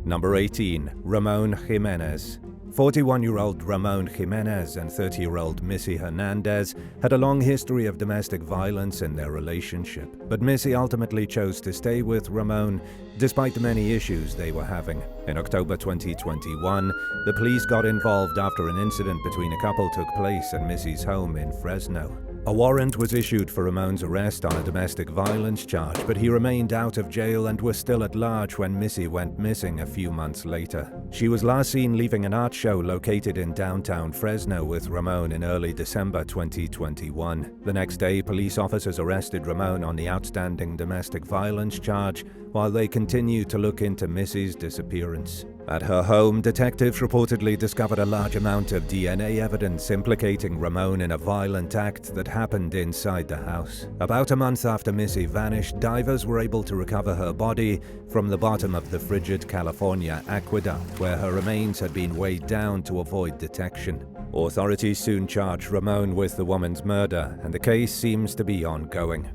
Number 18. Ramon Jimenez. 41-year-old Ramon Jimenez and 30-year-old Missy Hernandez had a long history of domestic violence in their relationship, but Missy ultimately chose to stay with Ramon despite the many issues they were having. In October 2021, the police got involved after an incident between a couple took place at Missy's home in Fresno. A warrant was issued for Ramon's arrest on a domestic violence charge, but he remained out of jail and was still at large when Missy went missing a few months later. She was last seen leaving an art show located in downtown Fresno with Ramon in early December 2021. The next day, police officers arrested Ramon on the outstanding domestic violence charge while they continued to look into Missy's disappearance. At her home, detectives reportedly discovered a large amount of DNA evidence implicating Ramon in a violent act that happened inside the house. About a month after Missy vanished, divers were able to recover her body from the bottom of the frigid California aqueduct, where her remains had been weighed down to avoid detection. Authorities soon charged Ramon with the woman's murder, and the case seems to be ongoing.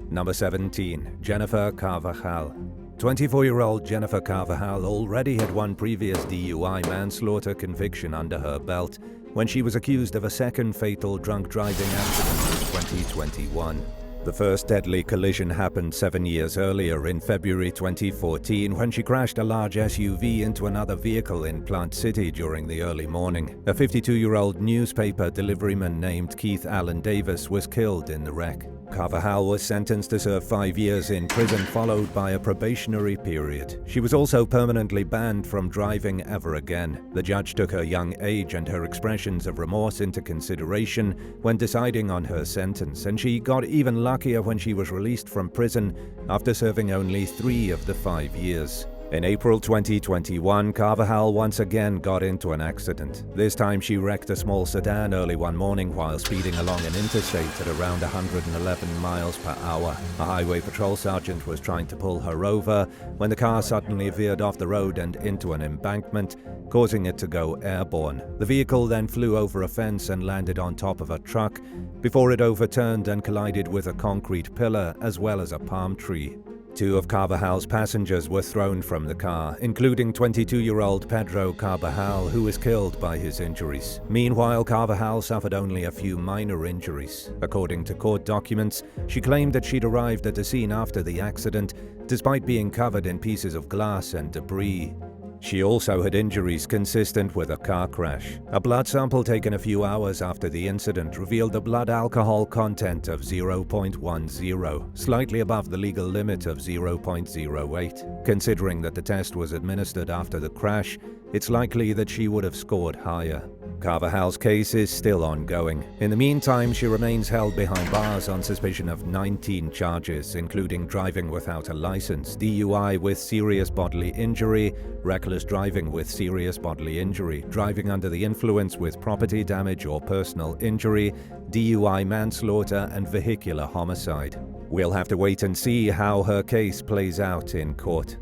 Number 17. Jennifer Carvajal. 24-year-old Jennifer Carvajal already had one previous DUI manslaughter conviction under her belt when she was accused of a second fatal drunk driving accident in 2021. The first deadly collision happened 7 years earlier in February 2014 when she crashed a large SUV into another vehicle in Plant City during the early morning. A 52-year-old newspaper deliveryman named Keith Allen Davis was killed in the wreck. Carvajal was sentenced to serve 5 years in prison, followed by a probationary period. She was also permanently banned from driving ever again. The judge took her young age and her expressions of remorse into consideration when deciding on her sentence, and she got even luckier when she was released from prison after serving only 3 of the 5 years. In April 2021, Carvajal once again got into an accident. This time she wrecked a small sedan early one morning while speeding along an interstate at around 111 miles per hour. A highway patrol sergeant was trying to pull her over when the car suddenly veered off the road and into an embankment, causing it to go airborne. The vehicle then flew over a fence and landed on top of a truck before it overturned and collided with a concrete pillar as well as a palm tree. 2 of Carvajal's passengers were thrown from the car, including 22-year-old Pedro Carvajal, who was killed by his injuries. Meanwhile, Carvajal suffered only a few minor injuries. According to court documents, she claimed that she'd arrived at the scene after the accident, despite being covered in pieces of glass and debris. She also had injuries consistent with a car crash. A blood sample taken a few hours after the incident revealed a blood alcohol content of 0.10, slightly above the legal limit of 0.08. Considering that the test was administered after the crash, it's likely that she would have scored higher. Carvajal's case is still ongoing. In the meantime, she remains held behind bars on suspicion of 19 charges, including driving without a license, DUI with serious bodily injury, reckless driving with serious bodily injury, driving under the influence with property damage or personal injury, DUI manslaughter, and vehicular homicide. We'll have to wait and see how her case plays out in court.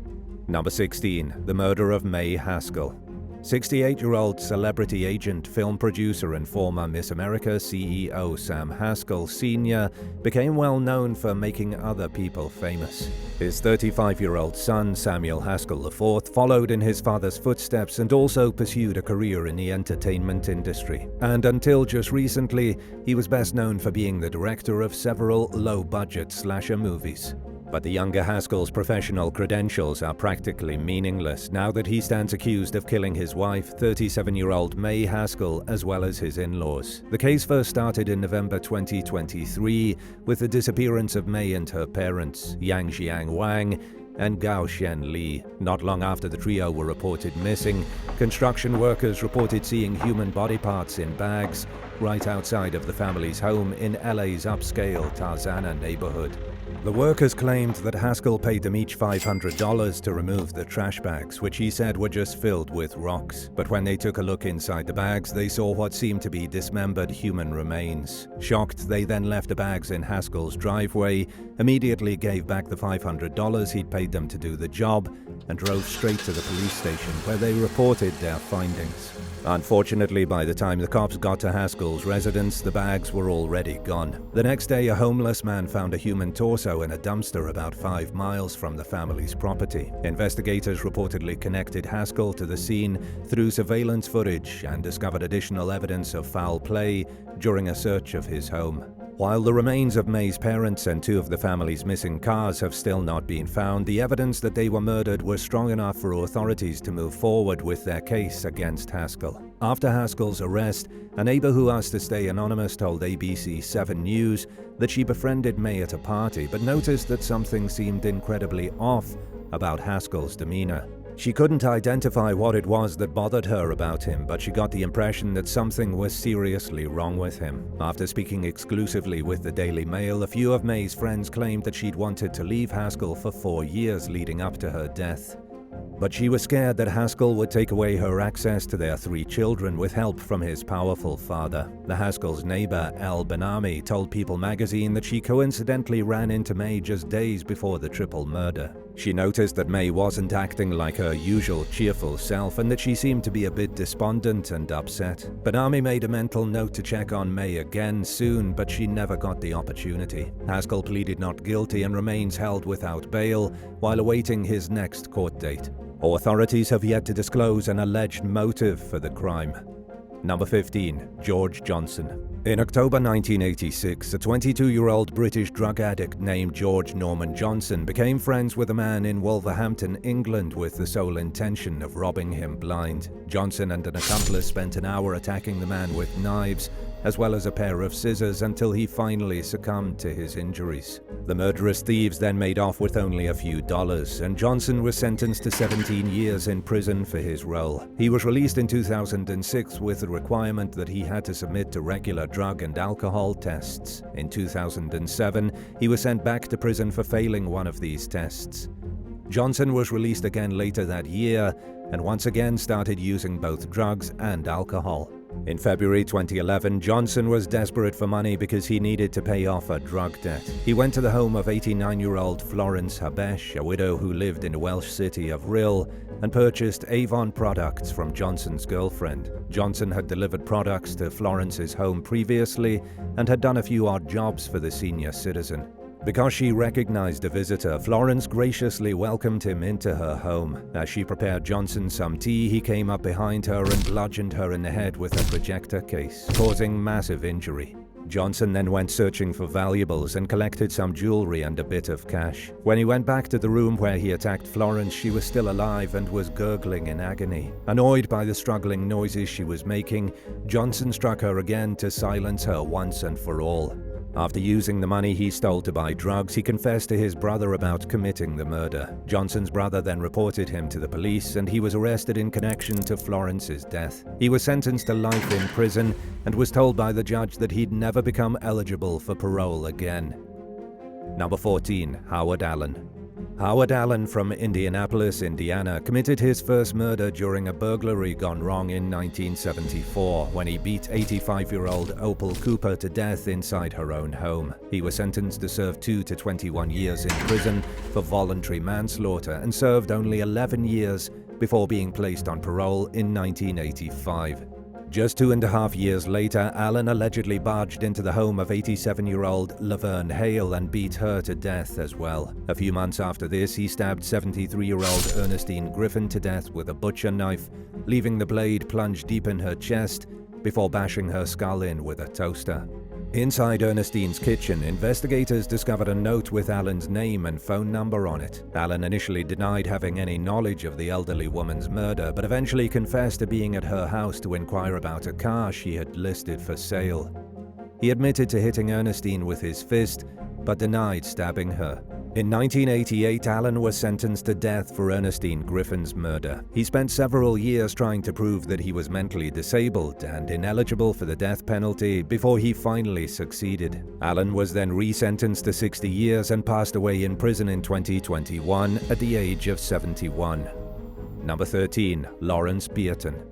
Number 16. The murder of May Haskell. 68-year-old celebrity agent, film producer, and former Miss America CEO Sam Haskell Sr. became well known for making other people famous. His 35-year-old son, Samuel Haskell IV, followed in his father's footsteps and also pursued a career in the entertainment industry. And until just recently, he was best known for being the director of several low-budget slasher movies. But the younger Haskell's professional credentials are practically meaningless now that he stands accused of killing his wife, 37-year-old May Haskell, as well as his in-laws. The case first started in November 2023 with the disappearance of May and her parents, Yang Xiang Wang and Gao Shen Li. Not long after the trio were reported missing, construction workers reported seeing human body parts in bags right outside of the family's home in LA's upscale Tarzana neighborhood. The workers claimed that Haskell paid them each $500 to remove the trash bags, which he said were just filled with rocks. But when they took a look inside the bags, they saw what seemed to be dismembered human remains. Shocked, they then left the bags in Haskell's driveway, immediately gave back the $500 he'd paid them to do the job, and drove straight to the police station, where they reported their findings. Unfortunately, by the time the cops got to Haskell's residence, the bags were already gone. The next day, a homeless man found a human torso in a dumpster about 5 miles from the family's property. Investigators reportedly connected Haskell to the scene through surveillance footage and discovered additional evidence of foul play during a search of his home. While the remains of May's parents and 2 of the family's missing cars have still not been found, the evidence that they were murdered was strong enough for authorities to move forward with their case against Haskell. After Haskell's arrest, a neighbor who asked to stay anonymous told ABC 7 News that she befriended May at a party, but noticed that something seemed incredibly off about Haskell's demeanor. She couldn't identify what it was that bothered her about him, but she got the impression that something was seriously wrong with him. After speaking exclusively with the Daily Mail, a few of May's friends claimed that she'd wanted to leave Haskell for 4 years leading up to her death. But she was scared that Haskell would take away her access to their 3 children with help from his powerful father. The Haskell's neighbor, Elle Benami, told People magazine that she coincidentally ran into May just days before the triple murder. She noticed that May wasn't acting like her usual cheerful self and that she seemed to be a bit despondent and upset. Benami made a mental note to check on May again soon, but she never got the opportunity. Haskell pleaded not guilty and remains held without bail while awaiting his next court date. Authorities have yet to disclose an alleged motive for the crime. Number 15. George Johnson. In October 1986, a 22-year-old British drug addict named George Norman Johnson became friends with a man in Wolverhampton, England, with the sole intention of robbing him blind. Johnson and an accomplice spent an hour attacking the man with knives, as well as a pair of scissors, until he finally succumbed to his injuries. The murderous thieves then made off with only a few dollars, and Johnson was sentenced to 17 years in prison for his role. He was released in 2006 with the requirement that he had to submit to regular drug and alcohol tests. In 2007, he was sent back to prison for failing one of these tests. Johnson was released again later that year, and once again started using both drugs and alcohol. In February 2011, Johnson was desperate for money because he needed to pay off a drug debt. He went to the home of 89-year-old Florence Habesh, a widow who lived in the Welsh city of Rhyl, and purchased Avon products from Johnson's girlfriend. Johnson had delivered products to Florence's home previously and had done a few odd jobs for the senior citizen. Because she recognized the visitor, Florence graciously welcomed him into her home. As she prepared Johnson some tea, he came up behind her and bludgeoned her in the head with a projector case, causing massive injury. Johnson then went searching for valuables and collected some jewelry and a bit of cash. When he went back to the room where he attacked Florence, she was still alive and was gurgling in agony. Annoyed by the struggling noises she was making, Johnson struck her again to silence her once and for all. After using the money he stole to buy drugs, he confessed to his brother about committing the murder. Johnson's brother then reported him to the police, and he was arrested in connection to Florence's death. He was sentenced to life in prison and was told by the judge that he'd never become eligible for parole again. Number 14. Howard Allen. Howard Allen from Indianapolis, Indiana, committed his first murder during a burglary gone wrong in 1974 when he beat 85-year-old Opal Cooper to death inside her own home. He was sentenced to serve 2 to 21 years in prison for voluntary manslaughter and served only 11 years before being placed on parole in 1985. Just 2.5 years later, Allen allegedly barged into the home of 87-year-old Laverne Hale and beat her to death as well. A few months after this, he stabbed 73-year-old Ernestine Griffin to death with a butcher knife, leaving the blade plunged deep in her chest before bashing her skull in with a toaster. Inside Ernestine's kitchen, investigators discovered a note with Allen's name and phone number on it. Allen initially denied having any knowledge of the elderly woman's murder, but eventually confessed to being at her house to inquire about a car she had listed for sale. He admitted to hitting Ernestine with his fist, but denied stabbing her. In 1988, Allen was sentenced to death for Ernestine Griffin's murder. He spent several years trying to prove that he was mentally disabled and ineligible for the death penalty before he finally succeeded. Allen was then resentenced to 60 years and passed away in prison in 2021 at the age of 71. Number 13. Lawrence Beaton.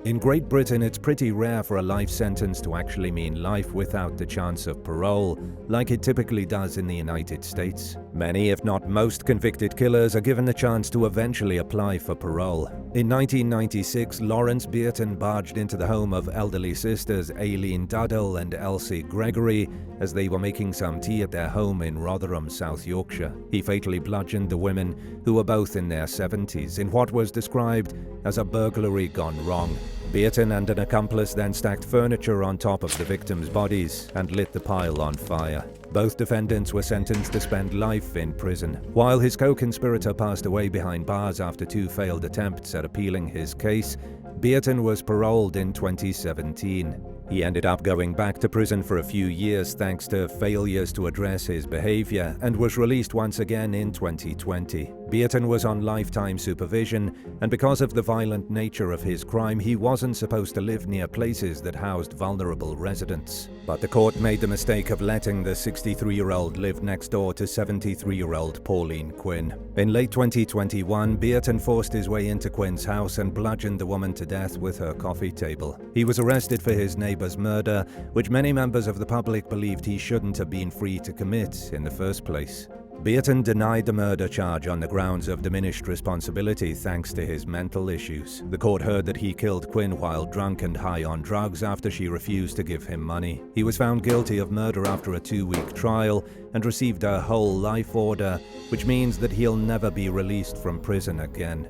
In Great Britain, it's pretty rare for a life sentence to actually mean life without the chance of parole, like it typically does in the United States. Many, if not most, convicted killers are given the chance to eventually apply for parole. In 1996, Lawrence Bearton barged into the home of elderly sisters Aileen Duddle and Elsie Gregory as they were making some tea at their home in Rotherham, South Yorkshire. He fatally bludgeoned the women, who were both in their 70s, in what was described as a burglary gone wrong. Bearton and an accomplice then stacked furniture on top of the victims' bodies and lit the pile on fire. Both defendants were sentenced to spend life in prison. While his co-conspirator passed away behind bars after 2 failed attempts at appealing his case, Bearton was paroled in 2017. He ended up going back to prison for a few years thanks to failures to address his behavior, and was released once again in 2020. Bearton was on lifetime supervision, and because of the violent nature of his crime, he wasn't supposed to live near places that housed vulnerable residents. But the court made the mistake of letting the 63-year-old live next door to 73-year-old Pauline Quinn. In late 2021, Bearton forced his way into Quinn's house and bludgeoned the woman to death with her coffee table. He was arrested for his neighbor's murder, which many members of the public believed he shouldn't have been free to commit in the first place. Bearton denied the murder charge on the grounds of diminished responsibility thanks to his mental issues. The court heard that he killed Quinn while drunk and high on drugs after she refused to give him money. He was found guilty of murder after a 2-week trial and received a whole life order, which means that he'll never be released from prison again.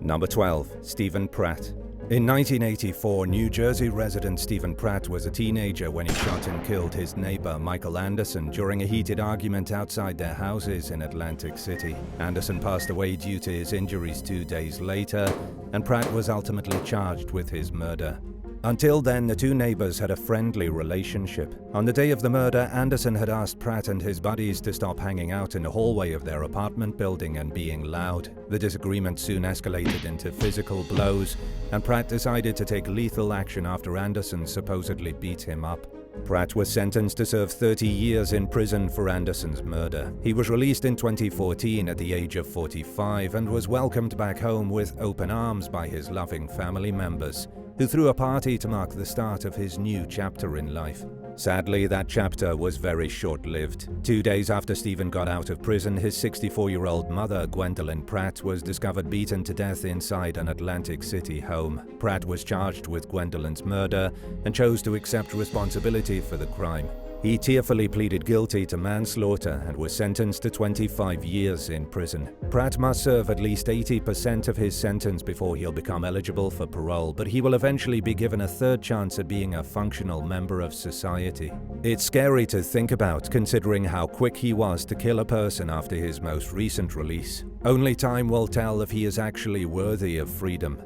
Number 12. Stephen Pratt. In 1984, New Jersey resident Stephen Pratt was a teenager when he shot and killed his neighbor Michael Anderson during a heated argument outside their houses in Atlantic City. Anderson passed away due to his injuries 2 days later, and Pratt was ultimately charged with his murder. Until then, the two neighbors had a friendly relationship. On the day of the murder, Anderson had asked Pratt and his buddies to stop hanging out in the hallway of their apartment building and being loud. The disagreement soon escalated into physical blows, and Pratt decided to take lethal action after Anderson supposedly beat him up. Pratt was sentenced to serve 30 years in prison for Anderson's murder. He was released in 2014 at the age of 45 and was welcomed back home with open arms by his loving family members, who threw a party to mark the start of his new chapter in life. Sadly, that chapter was very short-lived. 2 days after Stephen got out of prison, his 64-year-old mother, Gwendolyn Pratt, was discovered beaten to death inside an Atlantic City home. Pratt was charged with Gwendolyn's murder and chose to accept responsibility for the crime. He tearfully pleaded guilty to manslaughter and was sentenced to 25 years in prison. Pratt must serve at least 80% of his sentence before he'll become eligible for parole, but he will eventually be given a third chance at being a functional member of society. It's scary to think about, considering how quick he was to kill a person after his most recent release. Only time will tell if he is actually worthy of freedom.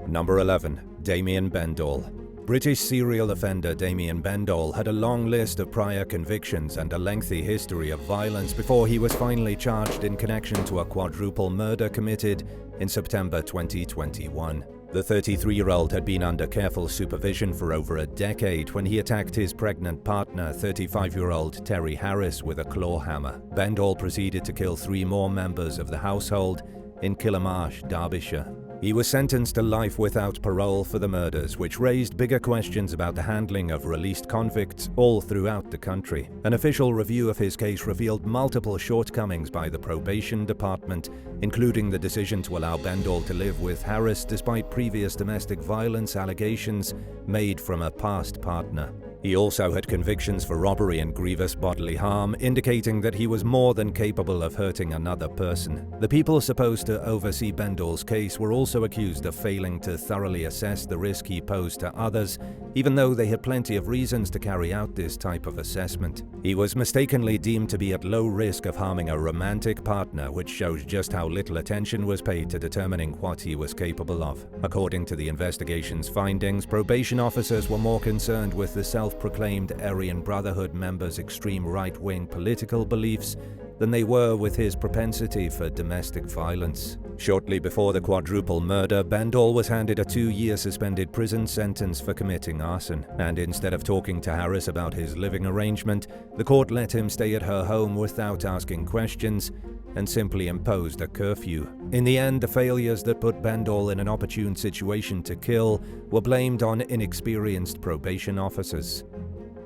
Number 11. Damien Bendall. British serial offender Damien Bendall had a long list of prior convictions and a lengthy history of violence before he was finally charged in connection to a quadruple murder committed in September 2021. The 33-year-old had been under careful supervision for over a decade when he attacked his pregnant partner, 35-year-old Terry Harris, with a claw hammer. Bendall proceeded to kill 3 more members of the household in Killamarsh, Derbyshire. He was sentenced to life without parole for the murders, which raised bigger questions about the handling of released convicts all throughout the country. An official review of his case revealed multiple shortcomings by the probation department, including the decision to allow Bendall to live with Harris despite previous domestic violence allegations made from a past partner. He also had convictions for robbery and grievous bodily harm, indicating that he was more than capable of hurting another person. The people supposed to oversee Bendall's case were also accused of failing to thoroughly assess the risk he posed to others, even though they had plenty of reasons to carry out this type of assessment. He was mistakenly deemed to be at low risk of harming a romantic partner, which shows just how little attention was paid to determining what he was capable of. According to the investigation's findings, probation officers were more concerned with the self-proclaimed Aryan Brotherhood members' extreme right-wing political beliefs than they were with his propensity for domestic violence. Shortly before the quadruple murder, Bendall was handed a 2-year suspended prison sentence for committing arson, and instead of talking to Harris about his living arrangement, the court let him stay at her home without asking questions and simply imposed a curfew. In the end, the failures that put Bendall in an opportune situation to kill were blamed on inexperienced probation officers.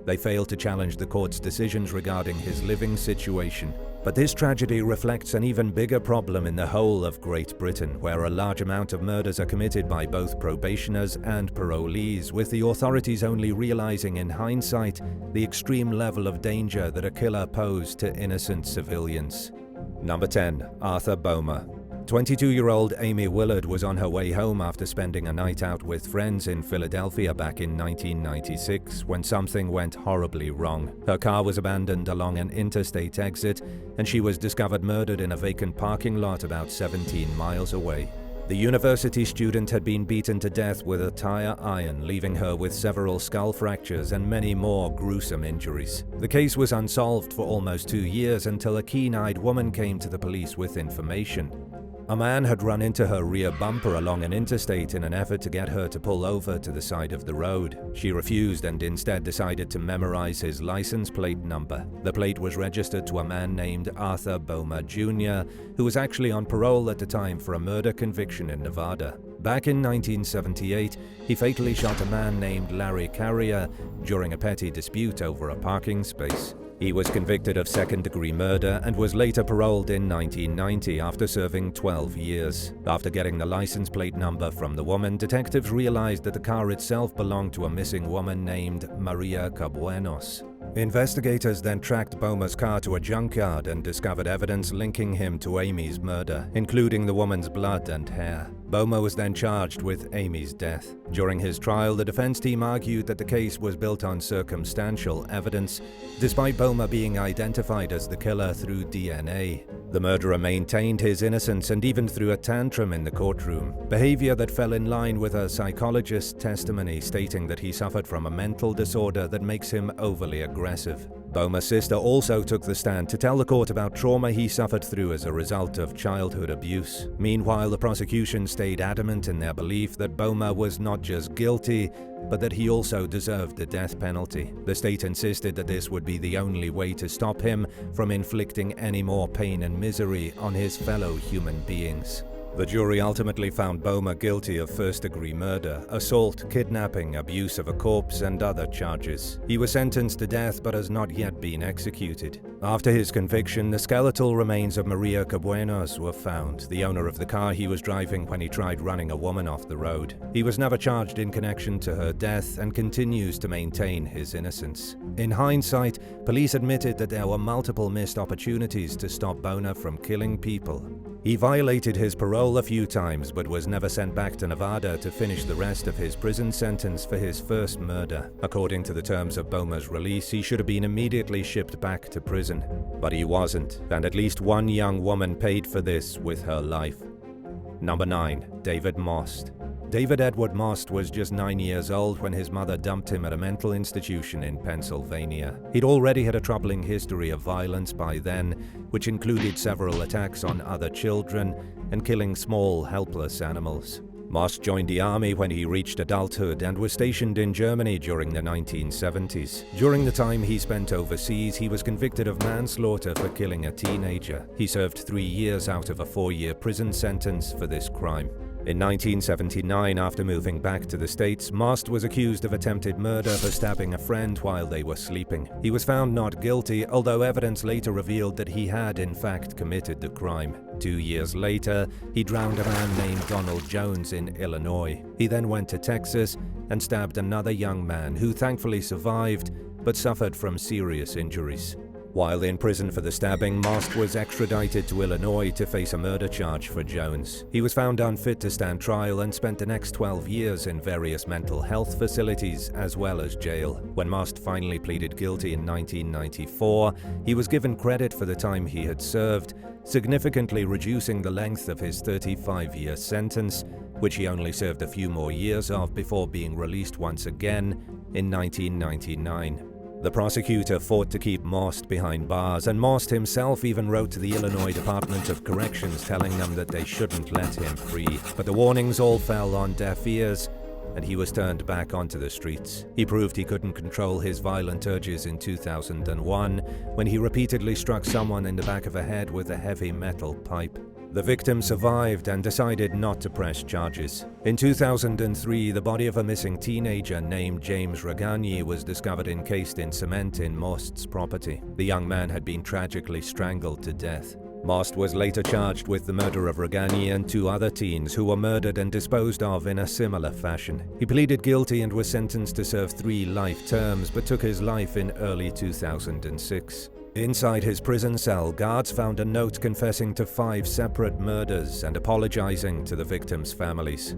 They failed to challenge the court's decisions regarding his living situation. But this tragedy reflects an even bigger problem in the whole of Great Britain, where a large amount of murders are committed by both probationers and parolees, with the authorities only realizing in hindsight the extreme level of danger that a killer posed to innocent civilians. Number 10. Arthur Bomer. 22-year-old Amy Willard was on her way home after spending a night out with friends in Philadelphia back in 1996 when something went horribly wrong. Her car was abandoned along an interstate exit, and she was discovered murdered in a vacant parking lot about 17 miles away. The university student had been beaten to death with a tire iron, leaving her with several skull fractures and many more gruesome injuries. The case was unsolved for almost 2 years until a keen-eyed woman came to the police with information. A man had run into her rear bumper along an interstate in an effort to get her to pull over to the side of the road. She refused and instead decided to memorize his license plate number. The plate was registered to a man named Arthur Bomer Jr., who was actually on parole at the time for a murder conviction in Nevada. Back in 1978, he fatally shot a man named Larry Carrier during a petty dispute over a parking space. He was convicted of second-degree murder and was later paroled in 1990 after serving 12 years. After getting the license plate number from the woman, detectives realized that the car itself belonged to a missing woman named Maria Cabuenos. Investigators then tracked Bomer's car to a junkyard and discovered evidence linking him to Amy's murder, including the woman's blood and hair. Bomer was then charged with Amy's death. During his trial, the defense team argued that the case was built on circumstantial evidence, despite Bomer being identified as the killer through DNA. The murderer maintained his innocence and even threw a tantrum in the courtroom, behavior that fell in line with a psychologist's testimony stating that he suffered from a mental disorder that makes him overly aggressive. Bomer's sister also took the stand to tell the court about trauma he suffered through as a result of childhood abuse. Meanwhile, the prosecution stayed adamant in their belief that Bomer was not just guilty, but that he also deserved the death penalty. The state insisted that this would be the only way to stop him from inflicting any more pain and misery on his fellow human beings. The jury ultimately found Bomer guilty of first-degree murder, assault, kidnapping, abuse of a corpse, and other charges. He was sentenced to death but has not yet been executed. After his conviction, the skeletal remains of Maria Cabuenos were found, the owner of the car he was driving when he tried running a woman off the road. He was never charged in connection to her death and continues to maintain his innocence. In hindsight, police admitted that there were multiple missed opportunities to stop Bomer from killing people. He violated his parole a few times but was never sent back to Nevada to finish the rest of his prison sentence for his first murder. According to the terms of Bomer's release, he should have been immediately shipped back to prison. But he wasn't, and at least one young woman paid for this with her life. Number 9. David Most. David Edward Most was just 9 years old when his mother dumped him at a mental institution in Pennsylvania. He'd already had a troubling history of violence by then, which included several attacks on other children and killing small, helpless animals. Most joined the army when he reached adulthood and was stationed in Germany during the 1970s. During the time he spent overseas, he was convicted of manslaughter for killing a teenager. He served 3 years out of a 4-year prison sentence for this crime. In 1979, after moving back to the States, Most was accused of attempted murder for stabbing a friend while they were sleeping. He was found not guilty, although evidence later revealed that he had in fact committed the crime. 2 years later, he drowned a man named Donald Jones in Illinois. He then went to Texas and stabbed another young man who thankfully survived but suffered from serious injuries. While in prison for the stabbing, Most was extradited to Illinois to face a murder charge for Jones. He was found unfit to stand trial and spent the next 12 years in various mental health facilities as well as jail. When Most finally pleaded guilty in 1994, he was given credit for the time he had served, significantly reducing the length of his 35-year sentence, which he only served a few more years of before being released once again in 1999. The prosecutor fought to keep Most behind bars, and Most himself even wrote to the Illinois Department of Corrections telling them that they shouldn't let him free. But the warnings all fell on deaf ears, and he was turned back onto the streets. He proved he couldn't control his violent urges in 2001 when he repeatedly struck someone in the back of the head with a heavy metal pipe. The victim survived and decided not to press charges. In 2003, the body of a missing teenager named James Regagni was discovered encased in cement in Most's property. The young man had been tragically strangled to death. Most was later charged with the murder of Regagni and 2 other teens who were murdered and disposed of in a similar fashion. He pleaded guilty and was sentenced to serve 3 life terms, but took his life in early 2006. Inside his prison cell, guards found a note confessing to 5 separate murders and apologizing to the victims' families.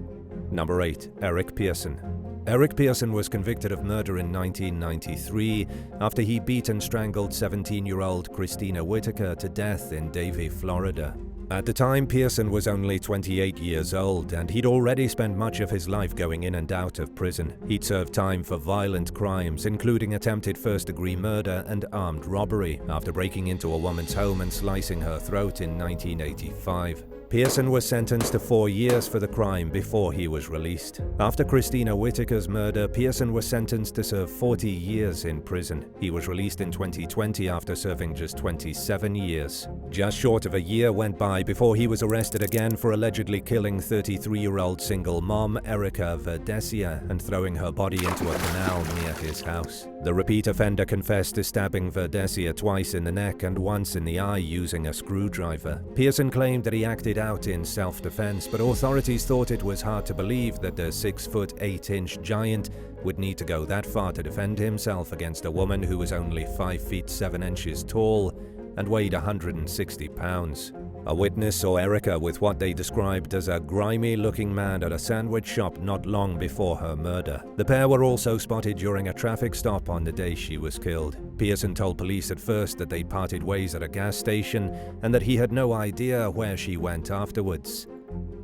Number 8. Eric Pearson. Eric Pearson was convicted of murder in 1993 after he beat and strangled 17-year-old Christina Whitaker to death in Davie, Florida. At the time, Pearson was only 28 years old, and he'd already spent much of his life going in and out of prison. He'd served time for violent crimes, including attempted first-degree murder and armed robbery, after breaking into a woman's home and slicing her throat in 1985. Pearson was sentenced to 4 years for the crime before he was released. After Christina Whitaker's murder, Pearson was sentenced to serve 40 years in prison. He was released in 2020 after serving just 27 years. Just short of a year went by before he was arrested again for allegedly killing 33-year-old single mom Erica Verdesia and throwing her body into a canal near his house. The repeat offender confessed to stabbing Verdesia twice in the neck and once in the eye using a screwdriver. Pearson claimed that he acted out in self-defense, but authorities thought it was hard to believe that the 6-foot 8-inch giant would need to go that far to defend himself against a woman who was only 5 feet 7 inches tall and weighed 160 pounds. A witness saw Erica with what they described as a grimy-looking man at a sandwich shop not long before her murder. The pair were also spotted during a traffic stop on the day she was killed. Pearson told police at first that they parted ways at a gas station and that he had no idea where she went afterwards.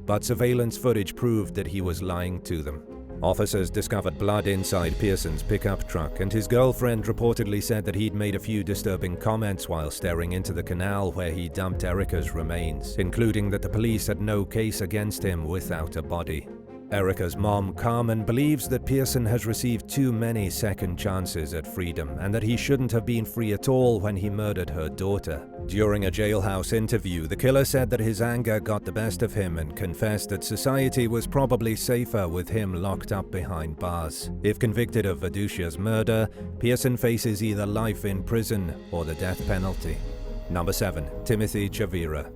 But surveillance footage proved that he was lying to them. Officers discovered blood inside Pearson's pickup truck, and his girlfriend reportedly said that he'd made a few disturbing comments while staring into the canal where he dumped Erica's remains, including that the police had no case against him without a body. Erica's mom, Carmen, believes that Pearson has received too many second chances at freedom and that he shouldn't have been free at all when he murdered her daughter. During a jailhouse interview, the killer said that his anger got the best of him and confessed that society was probably safer with him locked up behind bars. If convicted of Verdesia's murder, Pearson faces either life in prison or the death penalty. Number 7. Timothy Chavira.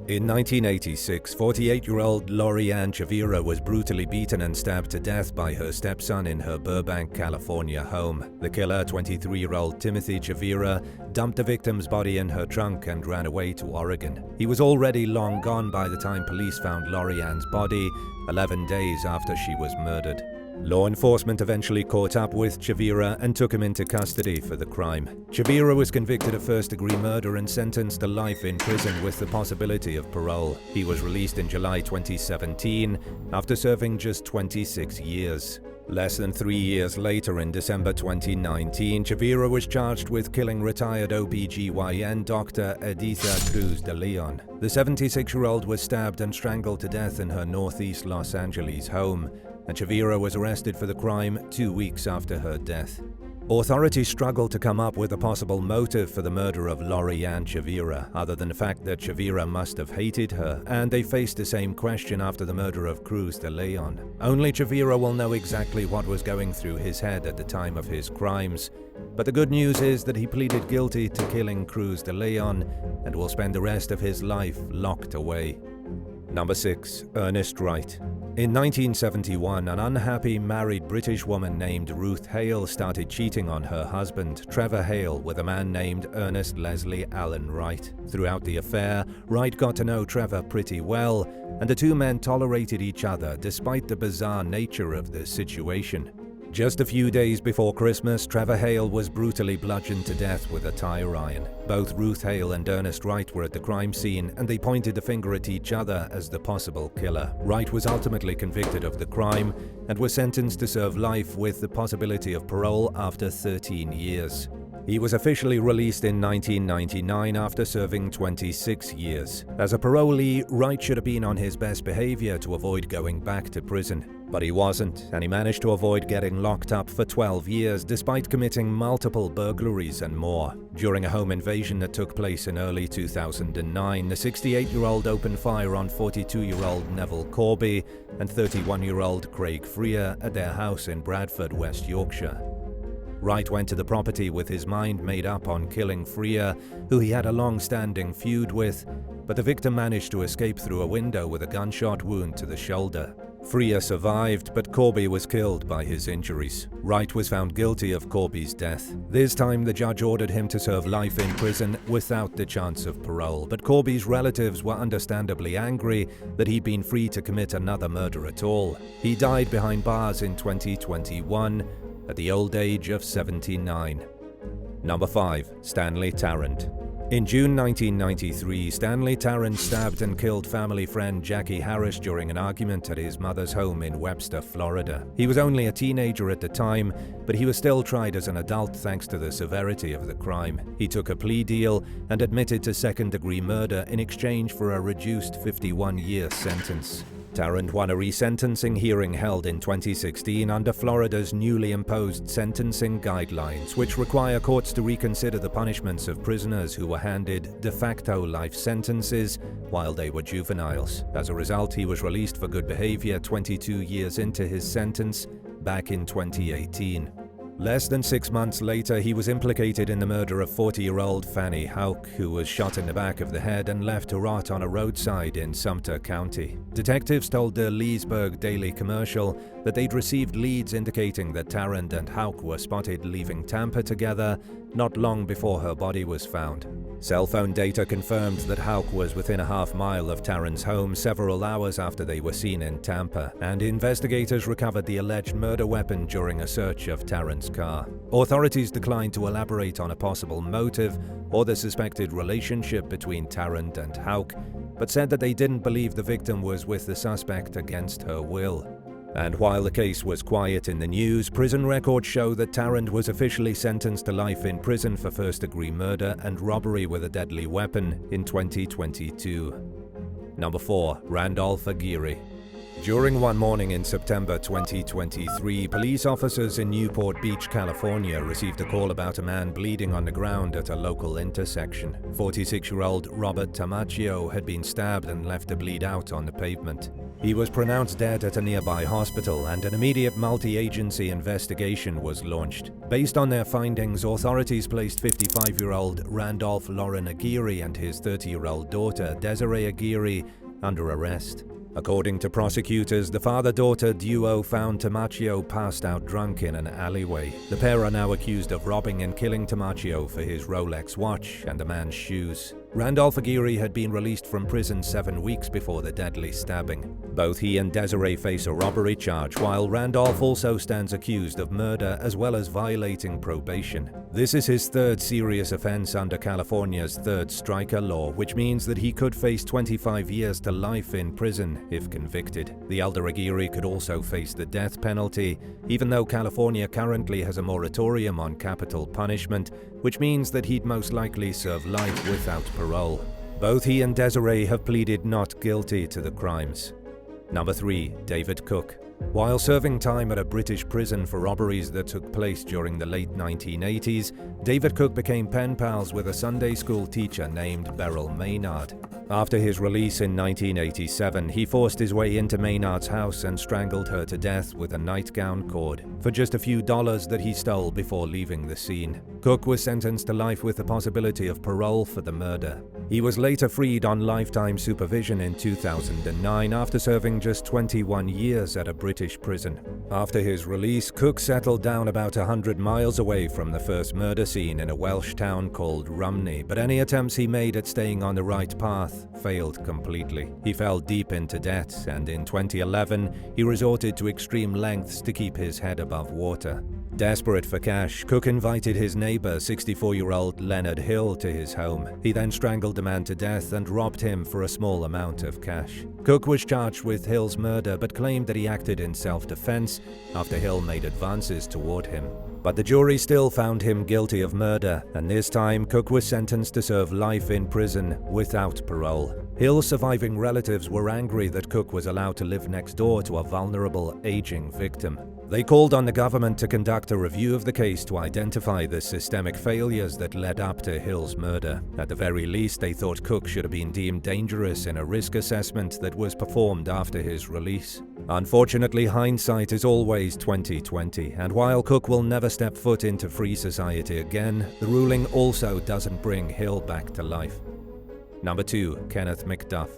In 1986, 48-year-old Lori Ann Chavira was brutally beaten and stabbed to death by her stepson in her Burbank, California home. The killer, 23-year-old Timothy Chavira, dumped the victim's body in her trunk and ran away to Oregon. He was already long gone by the time police found Lori Ann's body, 11 days after she was murdered. Law enforcement eventually caught up with Chavira and took him into custody for the crime. Chavira was convicted of first-degree murder and sentenced to life in prison with the possibility of parole. He was released in July 2017 after serving just 26 years. Less than 3 years later, in December 2019, Chavira was charged with killing retired OBGYN doctor Editha Cruz de Leon. The 76-year-old was stabbed and strangled to death in her northeast Los Angeles home, and Chavira was arrested for the crime 2 weeks after her death. Authorities struggled to come up with a possible motive for the murder of Lori Ann Chavira, other than the fact that Chavira must have hated her, and they faced the same question after the murder of Cruz de Leon. Only Chavira will know exactly what was going through his head at the time of his crimes, but the good news is that he pleaded guilty to killing Cruz de Leon and will spend the rest of his life locked away. Number 6. Ernest Wright. In 1971, an unhappy married British woman named Ruth Hale started cheating on her husband, Trevor Hale, with a man named Ernest Leslie Allen Wright. Throughout the affair, Wright got to know Trevor pretty well, and the two men tolerated each other despite the bizarre nature of the situation. Just a few days before Christmas, Trevor Hale was brutally bludgeoned to death with a tire iron. Both Ruth Hale and Ernest Wright were at the crime scene, and they pointed the finger at each other as the possible killer. Wright was ultimately convicted of the crime and was sentenced to serve life with the possibility of parole after 13 years. He was officially released in 1999 after serving 26 years. As a parolee, Wright should have been on his best behavior to avoid going back to prison. But he wasn't, and he managed to avoid getting locked up for 12 years despite committing multiple burglaries and more. During a home invasion that took place in early 2009, the 68-year-old opened fire on 42-year-old Neville Corby and 31-year-old Craig Freer at their house in Bradford, West Yorkshire. Wright went to the property with his mind made up on killing Freer, who he had a long-standing feud with, but the victim managed to escape through a window with a gunshot wound to the shoulder. Freer survived, but Corby was killed by his injuries. Wright was found guilty of Corby's death. This time, the judge ordered him to serve life in prison without the chance of parole, but Corby's relatives were understandably angry that he'd been free to commit another murder at all. He died behind bars in 2021, at the old age of 79. Number 5. Stanley Tarrant. In June 1993, Stanley Tarrant stabbed and killed family friend Jackie Harris during an argument at his mother's home in Webster, Florida. He was only a teenager at the time, but he was still tried as an adult thanks to the severity of the crime. He took a plea deal and admitted to second-degree murder in exchange for a reduced 51-year sentence. Tarrant won a resentencing hearing held in 2016 under Florida's newly imposed sentencing guidelines, which require courts to reconsider the punishments of prisoners who were handed de facto life sentences while they were juveniles. As a result, he was released for good behavior 22 years into his sentence back in 2018. Less than 6 months later, he was implicated in the murder of 40-year-old Fanny Houck, who was shot in the back of the head and left to rot on a roadside in Sumter County. Detectives told the Leesburg Daily Commercial that they'd received leads indicating that Tarrant and Houck were spotted leaving Tampa together not long before her body was found. Cell phone data confirmed that Houck was within a half-mile of Tarrant's home several hours after they were seen in Tampa, and investigators recovered the alleged murder weapon during a search of Tarrant's car. Authorities declined to elaborate on a possible motive or the suspected relationship between Tarrant and Houck, but said that they didn't believe the victim was with the suspect against her will. And while the case was quiet in the news, prison records show that Tarrant was officially sentenced to life in prison for first-degree murder and robbery with a deadly weapon in 2022. Number 4. Randolph Aguirre. During one morning in September 2023, police officers in Newport Beach, California, received a call about a man bleeding on the ground at a local intersection. 46-year-old Robert Tamaccio had been stabbed and left to bleed out on the pavement. He was pronounced dead at a nearby hospital, and an immediate multi-agency investigation was launched. Based on their findings, authorities placed 55-year-old Randolph Lauren Aguirre and his 30-year-old daughter, Desiree Aguirre, under arrest. According to prosecutors, the father-daughter duo found Tamaccio passed out drunk in an alleyway. The pair are now accused of robbing and killing Tamaccio for his Rolex watch and the man's shoes. Randolph Aguirre had been released from prison 7 weeks before the deadly stabbing. Both he and Desiree face a robbery charge, while Randolph also stands accused of murder as well as violating probation. This is his third serious offense under California's third striker law, which means that he could face 25 years to life in prison if convicted. The elder Aguirre could also face the death penalty, even though California currently has a moratorium on capital punishment, which means that he'd most likely serve life without parole. Both he and Desiree have pleaded not guilty to the crimes. Number 3. David Cook. While serving time at a British prison for robberies that took place during the late 1980s, David Cook became pen pals with a Sunday school teacher named Beryl Maynard. After his release in 1987, he forced his way into Maynard's house and strangled her to death with a nightgown cord for just a few dollars that he stole before leaving the scene. Cook was sentenced to life with the possibility of parole for the murder. He was later freed on lifetime supervision in 2009 after serving just 21 years at a British British prison. After his release, Cook settled down about 100 miles away from the first murder scene in a Welsh town called Rumney, but any attempts he made at staying on the right path failed completely. He fell deep into debt, and in 2011, he resorted to extreme lengths to keep his head above water. Desperate for cash, Cook invited his neighbor, 64-year-old Leonard Hill, to his home. He then strangled the man to death and robbed him for a small amount of cash. Cook was charged with Hill's murder but claimed that he acted in self-defense after Hill made advances toward him. But the jury still found him guilty of murder, and this time Cook was sentenced to serve life in prison without parole. Hill's surviving relatives were angry that Cook was allowed to live next door to a vulnerable, aging victim. They called on the government to conduct a review of the case to identify the systemic failures that led up to Hill's murder. At the very least, they thought Cook should have been deemed dangerous in a risk assessment that was performed after his release. Unfortunately, hindsight is always 20/20, and while Cook will never step foot into free society again, the ruling also doesn't bring Hill back to life. Number 2. Kenneth McDuff.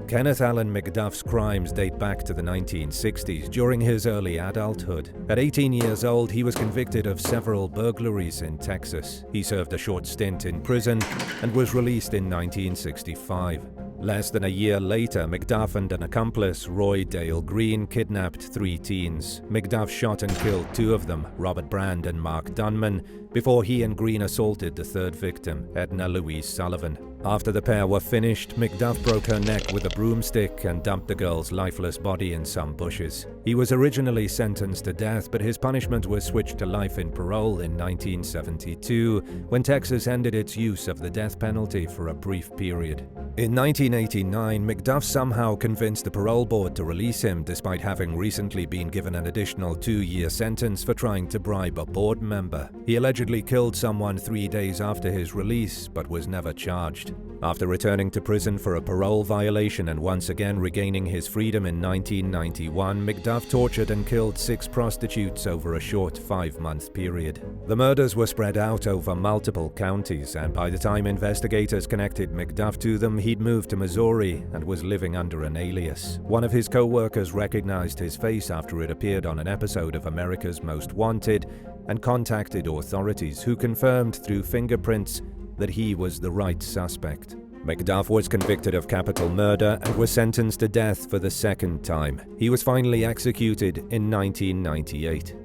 Kenneth Allen McDuff's crimes date back to the 1960s, during his early adulthood. At 18 years old, he was convicted of several burglaries in Texas. He served a short stint in prison and was released in 1965. Less than a year later, McDuff and an accomplice, Roy Dale Green, kidnapped 3 teens. McDuff shot and killed 2 of them, Robert Brand and Mark Dunman, before he and Green assaulted the 3rd victim, Edna Louise Sullivan. After the pair were finished, McDuff broke her neck with a broomstick and dumped the girl's lifeless body in some bushes. He was originally sentenced to death, but his punishment was switched to life in parole in 1972, when Texas ended its use of the death penalty for a brief period. In 1989, McDuff somehow convinced the parole board to release him, despite having recently been given an additional 2-year sentence for trying to bribe a board member. He allegedly killed someone 3 days after his release, but was never charged. After returning to prison for a parole violation and once again regaining his freedom in 1991, McDuff tortured and killed 6 prostitutes over a short 5-month period. The murders were spread out over multiple counties, and by the time investigators connected McDuff to them, he'd moved to Missouri and was living under an alias. One of his co-workers recognized his face after it appeared on an episode of America's Most Wanted and contacted authorities, who confirmed through fingerprints that he was the right suspect. McDuff was convicted of capital murder and was sentenced to death for the 2nd time. He was finally executed in 1998.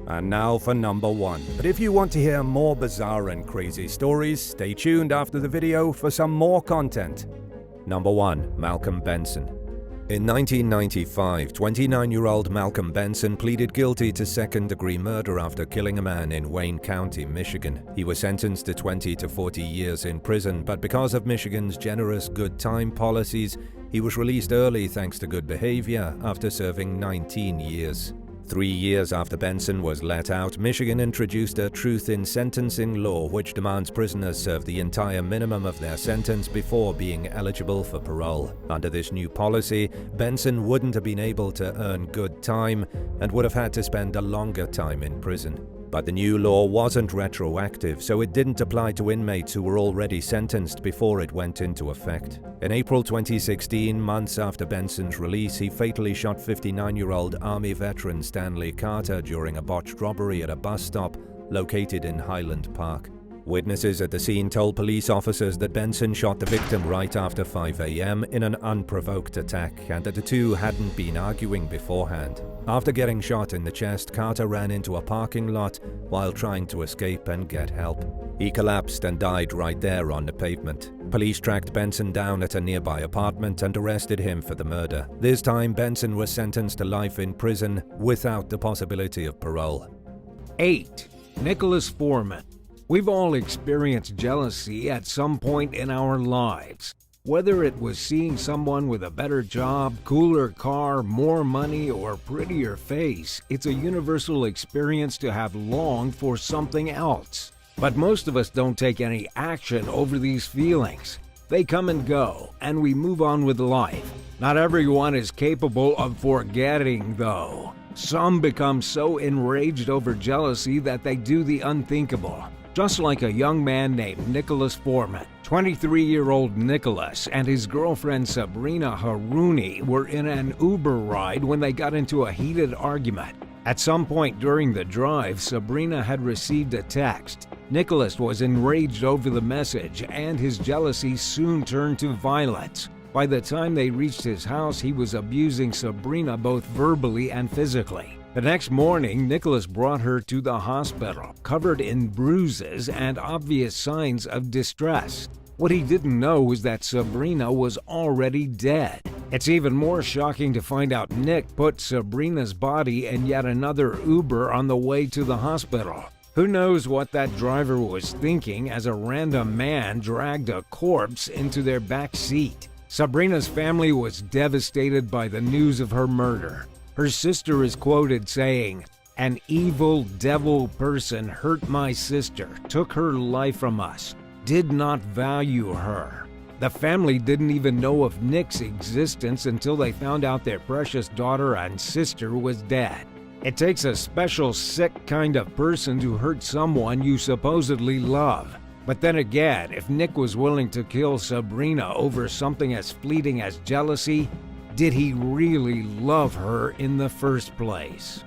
And now for number 1. But if you want to hear more bizarre and crazy stories, stay tuned after the video for some more content. Number 1. Malcolm Benson. In 1995, 29-year-old Malcolm Benson pleaded guilty to second-degree murder after killing a man in Wayne County, Michigan. He was sentenced to 20 to 40 years in prison, but because of Michigan's generous good time policies, he was released early thanks to good behavior after serving 19 years. 3 years after Benson was let out, Michigan introduced a truth in sentencing law which demands prisoners serve the entire minimum of their sentence before being eligible for parole. Under this new policy, Benson wouldn't have been able to earn good time and would have had to spend a longer time in prison. But the new law wasn't retroactive, so it didn't apply to inmates who were already sentenced before it went into effect. In April 2016, months after Benson's release, he fatally shot 59-year-old Army veteran Stanley Carter during a botched robbery at a bus stop located in Highland Park. Witnesses at the scene told police officers that Benson shot the victim right after 5 a.m. in an unprovoked attack, and that the two hadn't been arguing beforehand. After getting shot in the chest, Carter ran into a parking lot while trying to escape and get help. He collapsed and died right there on the pavement. Police tracked Benson down at a nearby apartment and arrested him for the murder. This time, Benson was sentenced to life in prison without the possibility of parole. 8. Nicholas Foreman. We've all experienced jealousy at some point in our lives. Whether it was seeing someone with a better job, cooler car, more money, or prettier face, it's a universal experience to have longed for something else. But most of us don't take any action over these feelings. They come and go, and we move on with life. Not everyone is capable of forgetting, though. Some become so enraged over jealousy that they do the unthinkable. Just like a young man named Nicholas Foreman, 23-year-old Nicholas and his girlfriend Sabrina Harouni were in an Uber ride when they got into a heated argument. At some point during the drive, Sabrina had received a text. Nicholas was enraged over the message, and his jealousy soon turned to violence. By the time they reached his house, he was abusing Sabrina both verbally and physically. The next morning, Nicholas brought her to the hospital, covered in bruises and obvious signs of distress. What he didn't know was that Sabrina was already dead. It's even more shocking to find out Nick put Sabrina's body in yet another Uber on the way to the hospital. Who knows what that driver was thinking as a random man dragged a corpse into their back seat. Sabrina's family was devastated by the news of her murder. Her sister is quoted saying, "An evil devil person hurt my sister, took her life from us, did not value her." The family didn't even know of Nick's existence until they found out their precious daughter and sister was dead. It takes a special sick kind of person to hurt someone you supposedly love. But then again, if Nick was willing to kill Sabrina over something as fleeting as jealousy, did he really love her in the first place?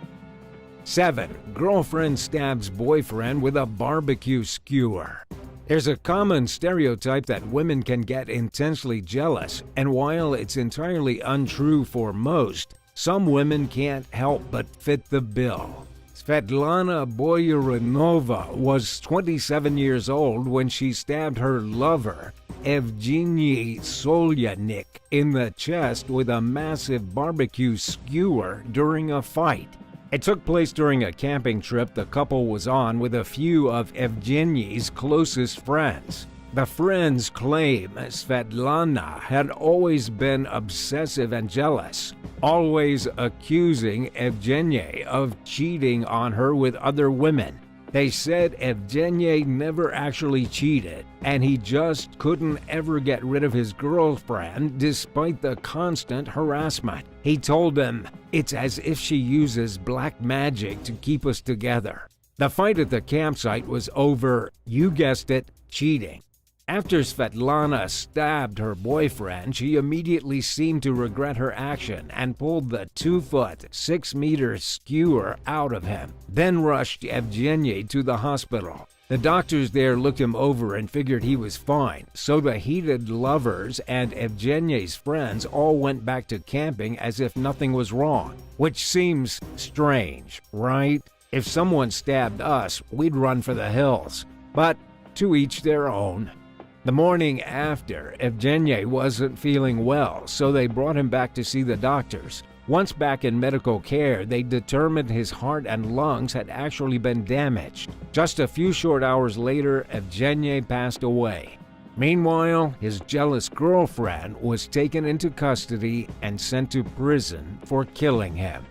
7. Girlfriend stabs boyfriend with a barbecue skewer. There's a common stereotype that women can get intensely jealous, and while it's entirely untrue for most, some women can't help but fit the bill. Svetlana Boyarinova was 27 years old when she stabbed her lover, Evgeny Solyanik, in the chest with a massive barbecue skewer during a fight. It took place during a camping trip the couple was on with a few of Evgeny's closest friends. The friends claim Svetlana had always been obsessive and jealous, always accusing Evgeny of cheating on her with other women. They said Evgeny never actually cheated, and he just couldn't ever get rid of his girlfriend despite the constant harassment. He told them, "It's as if she uses black magic to keep us together." The fight at the campsite was over, you guessed it, cheating. After Svetlana stabbed her boyfriend, she immediately seemed to regret her action and pulled the 2-foot, 6-meter skewer out of him, then rushed Evgeny to the hospital. The doctors there looked him over and figured he was fine, so the heated lovers and Evgeny's friends all went back to camping as if nothing was wrong, which seems strange, right? If someone stabbed us, we'd run for the hills. But to each their own. The morning after, Evgeny wasn't feeling well, so they brought him back to see the doctors. Once back in medical care, they determined his heart and lungs had actually been damaged. Just a few short hours later, Evgeny passed away. Meanwhile, his jealous girlfriend was taken into custody and sent to prison for killing him.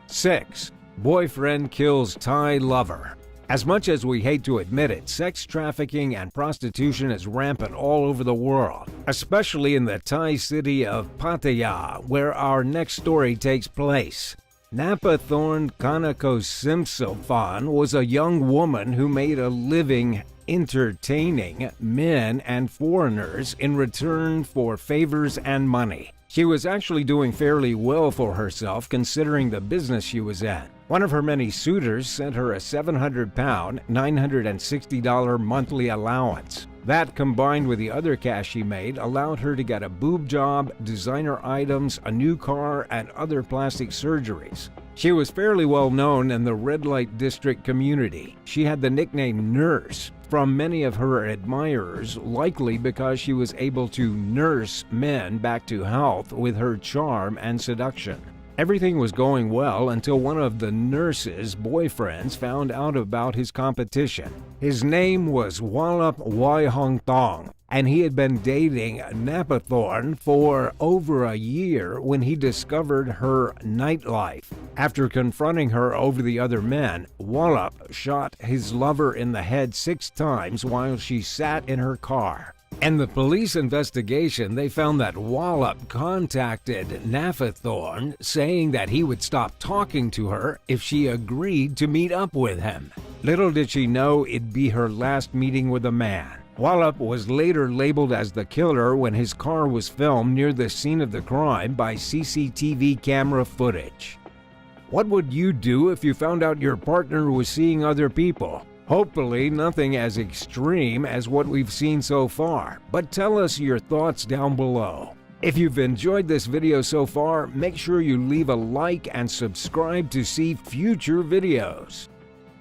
6. Boyfriend kills Thai lover. As much as we hate to admit it, sex trafficking and prostitution is rampant all over the world, especially in the Thai city of Pattaya, where our next story takes place. Napathorn Kanakosimsophan was a young woman who made a living entertaining men and foreigners in return for favors and money. She was actually doing fairly well for herself considering the business she was in. One of her many suitors sent her a £700, $960 monthly allowance. That, combined with the other cash she made, allowed her to get a boob job, designer items, a new car, and other plastic surgeries. She was fairly well known in the red light district community. She had the nickname Nurse from many of her admirers, likely because she was able to nurse men back to health with her charm and seduction. Everything was going well until one of the nurse's boyfriends found out about his competition. His name was Wallop Waihongtong, and he had been dating Napathorn for over a year when he discovered her nightlife. After confronting her over the other men, Wallop shot his lover in the head 6 times while she sat in her car. In the police investigation, they found that Wallop contacted Napathorn, saying that he would stop talking to her if she agreed to meet up with him. Little did she know it'd be her last meeting with a man. Wallop was later labeled as the killer when his car was filmed near the scene of the crime by CCTV camera footage. What would you do if you found out your partner was seeing other people? Hopefully nothing as extreme as what we've seen so far, but tell us your thoughts down below. If you've enjoyed this video so far, make sure you leave a like and subscribe to see future videos.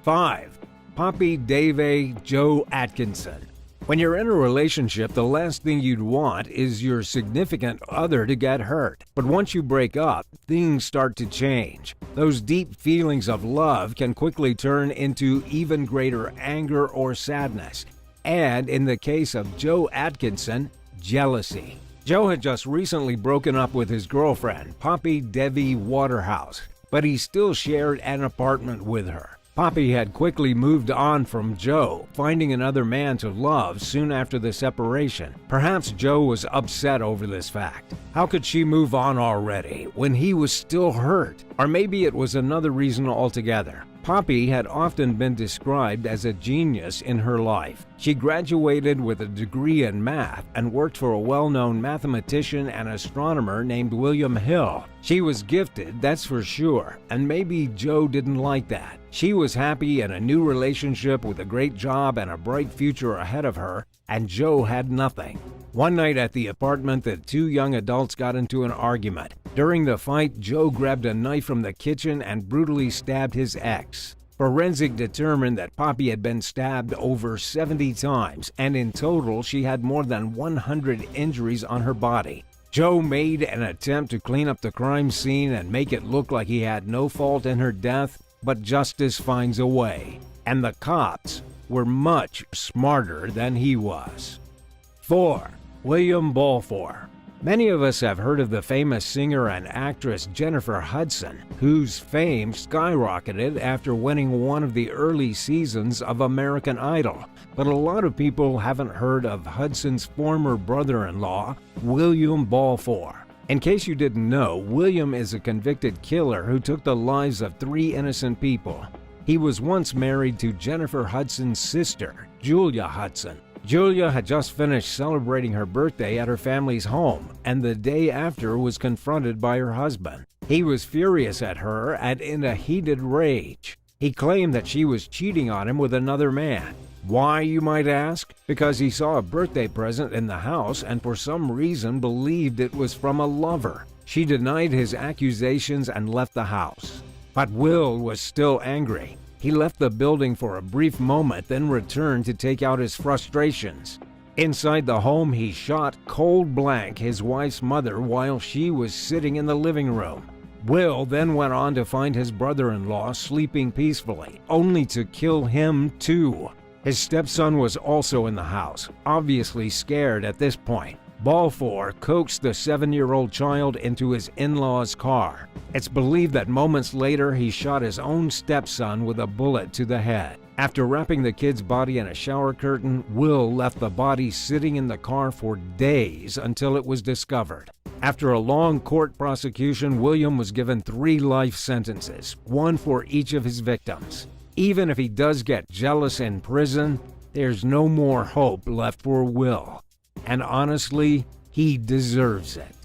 5. Poppy Dave Joe Atkinson. When you're in a relationship, the last thing you'd want is your significant other to get hurt. But once you break up, things start to change. Those deep feelings of love can quickly turn into even greater anger or sadness. And in the case of Joe Atkinson, jealousy. Joe had just recently broken up with his girlfriend, Poppy Devi Waterhouse, but he still shared an apartment with her. Poppy had quickly moved on from Joe, finding another man to love soon after the separation. Perhaps Joe was upset over this fact. How could she move on already when he was still hurt? Or maybe it was another reason altogether. Poppy had often been described as a genius in her life. She graduated with a degree in math and worked for a well-known mathematician and astronomer named William Hill. She was gifted, that's for sure, and maybe Joe didn't like that. She was happy in a new relationship with a great job and a bright future ahead of her, and Joe had nothing. One night at the apartment, the two young adults got into an argument. During the fight, Joe grabbed a knife from the kitchen and brutally stabbed his ex. Forensic determined that Poppy had been stabbed over 70 times, and in total she had more than 100 injuries on her body. Joe made an attempt to clean up the crime scene and make it look like he had no fault in her death, but justice finds a way, and the cops were much smarter than he was. 4. William Balfour. Many of us have heard of the famous singer and actress Jennifer Hudson, whose fame skyrocketed after winning one of the early seasons of American Idol. But a lot of people haven't heard of Hudson's former brother-in-law, William Balfour. In case you didn't know, William is a convicted killer who took the lives of 3 innocent people. He was once married to Jennifer Hudson's sister, Julia Hudson. Julia had just finished celebrating her birthday at her family's home, and the day after was confronted by her husband. He was furious at her and in a heated rage. He claimed that she was cheating on him with another man. Why, you might ask? Because he saw a birthday present in the house and for some reason believed it was from a lover. She denied his accusations and left the house. But Will was still angry. He left the building for a brief moment, then returned to take out his frustrations. Inside the home, he shot cold blank his wife's mother while she was sitting in the living room. Will then went on to find his brother-in-law sleeping peacefully, only to kill him too. His stepson was also in the house, obviously scared at this point. Balfour coaxed the 7-year-old child into his in-laws' car. It's believed that moments later he shot his own stepson with a bullet to the head. After wrapping the kid's body in a shower curtain, Will left the body sitting in the car for days until it was discovered. After a long court prosecution, William was given 3 life sentences, 1 for each of his victims. Even if he does get jealous in prison, there's no more hope left for Will. And honestly, he deserves it.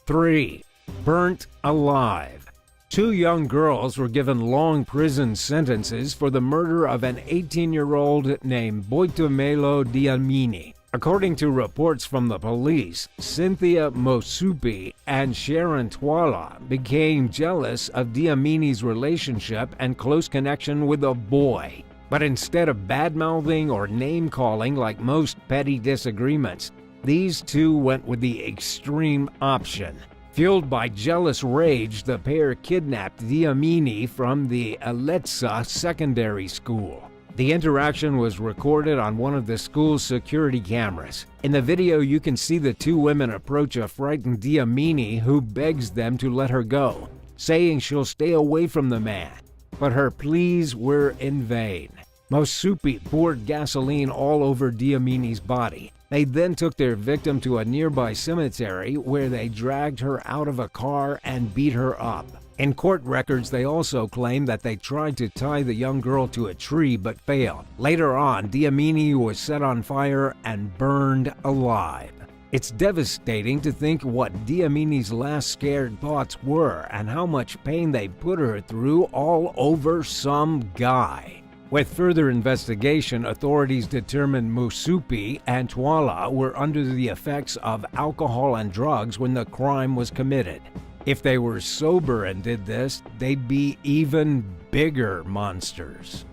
3. Burnt alive. 2 young girls were given long prison sentences for the murder of an 18-year-old named Boitumelo Diamini. According to reports from the police, Cynthia Mosupi and Sharon Twala became jealous of Diamini's relationship and close connection with a boy. But instead of bad-mouthing or name-calling like most petty disagreements, these two went with the extreme option. Fueled by jealous rage, the pair kidnapped Diamini from the Aletsa Secondary School. The interaction was recorded on one of the school's security cameras. In the video, you can see the 2 women approach a frightened Diamini who begs them to let her go, saying she'll stay away from the man. But her pleas were in vain. Mosupi poured gasoline all over Diamini's body. They then took their victim to a nearby cemetery where they dragged her out of a car and beat her up. In court records, they also claim that they tried to tie the young girl to a tree but failed. Later on, Diamini was set on fire and burned alive. It's devastating to think what Diamini's last scared thoughts were and how much pain they put her through all over some guy. With further investigation, authorities determined Musupi and Twala were under the effects of alcohol and drugs when the crime was committed. If they were sober and did this, they'd be even bigger monsters.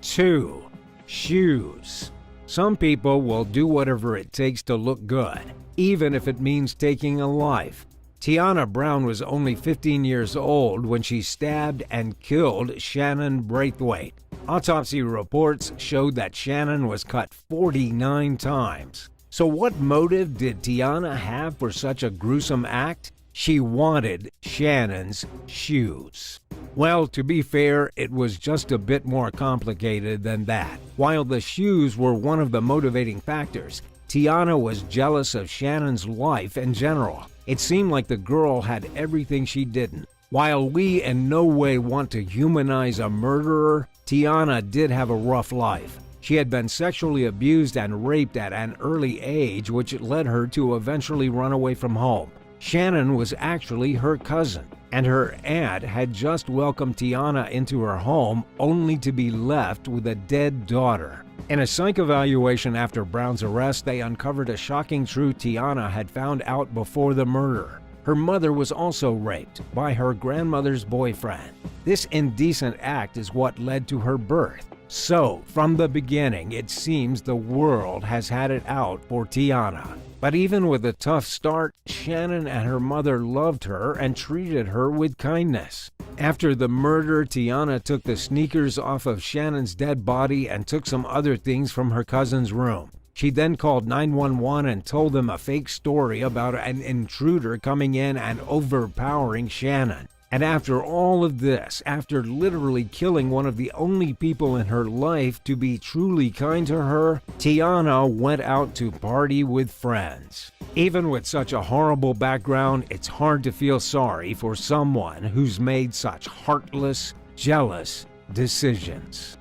2. Shoes. Some people will do whatever it takes to look good, even if it means taking a life. Tiana Brown was only 15 years old when she stabbed and killed Shannon Braithwaite. Autopsy reports showed that Shannon was cut 49 times. So what motive did Tiana have for such a gruesome act? She wanted Shannon's shoes. Well, to be fair, it was just a bit more complicated than that. While the shoes were one of the motivating factors, Tiana was jealous of Shannon's life in general. It seemed like the girl had everything she didn't. While we in no way want to humanize a murderer, Tiana did have a rough life. She had been sexually abused and raped at an early age, which led her to eventually run away from home. Shannon was actually her cousin, and her aunt had just welcomed Tiana into her home only to be left with a dead daughter. In a psych evaluation after Brown's arrest, they uncovered a shocking truth Tiana had found out before the murder. Her mother was also raped by her grandmother's boyfriend. This indecent act is what led to her birth. So, from the beginning, it seems the world has had it out for Tiana. But even with a tough start, Shannon and her mother loved her and treated her with kindness. After the murder, Tiana took the sneakers off of Shannon's dead body and took some other things from her cousin's room. She then called 911 and told them a fake story about an intruder coming in and overpowering Shannon. And after all of this, after literally killing one of the only people in her life to be truly kind to her, Tiana went out to party with friends. Even with such a horrible background, it's hard to feel sorry for someone who's made such heartless, jealous decisions.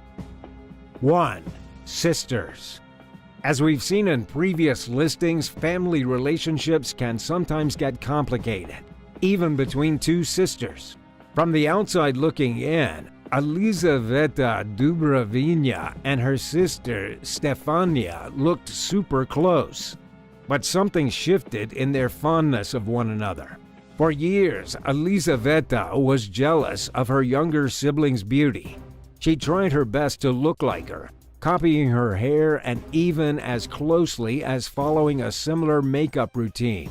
1. Sisters. As we've seen in previous listings, family relationships can sometimes get complicated, even between two sisters. From the outside looking in, Elizaveta Dubrovina and her sister Stefania looked super close. But something shifted in their fondness of one another. For years, Elizaveta was jealous of her younger sibling's beauty. She tried her best to look like her, copying her hair and even as closely as following a similar makeup routine.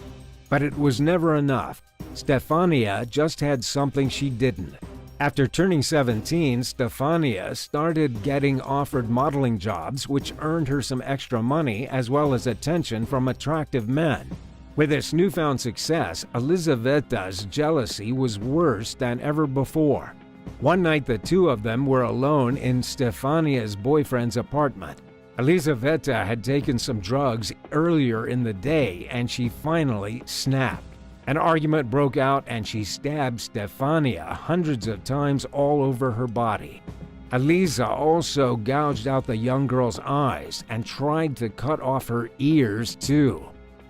But it was never enough. Stefania just had something she didn't. After turning 17, Stefania started getting offered modeling jobs, which earned her some extra money as well as attention from attractive men. With this newfound success, Elizaveta's jealousy was worse than ever before. One night, the two of them were alone in Stefania's boyfriend's apartment. Elizaveta had taken some drugs earlier in the day, and she finally snapped. An argument broke out, and she stabbed Stefania hundreds of times all over her body. Eliza also gouged out the young girl's eyes and tried to cut off her ears too.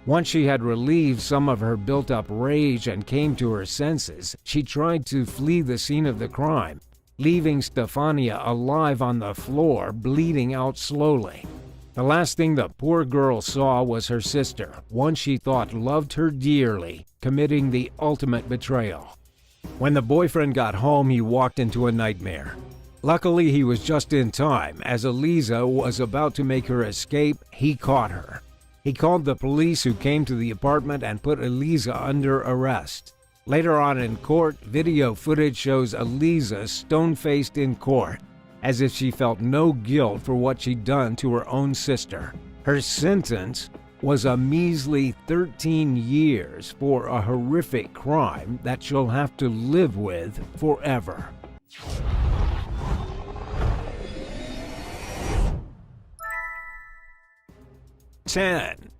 Once she had relieved some of her built-up rage and came to her senses, she tried to flee the scene of the crime, leaving Stefania alive on the floor, bleeding out slowly. The last thing the poor girl saw was her sister, one she thought loved her dearly, committing the ultimate betrayal. When the boyfriend got home, he walked into a nightmare. Luckily, he was just in time. As Eliza was about to make her escape, he caught her. He called the police, who came to the apartment and put Eliza under arrest. Later on in court, video footage shows Eliza stone-faced in court, as if she felt no guilt for what she'd done to her own sister. Her sentence was a measly 13 years for a horrific crime that she'll have to live with forever.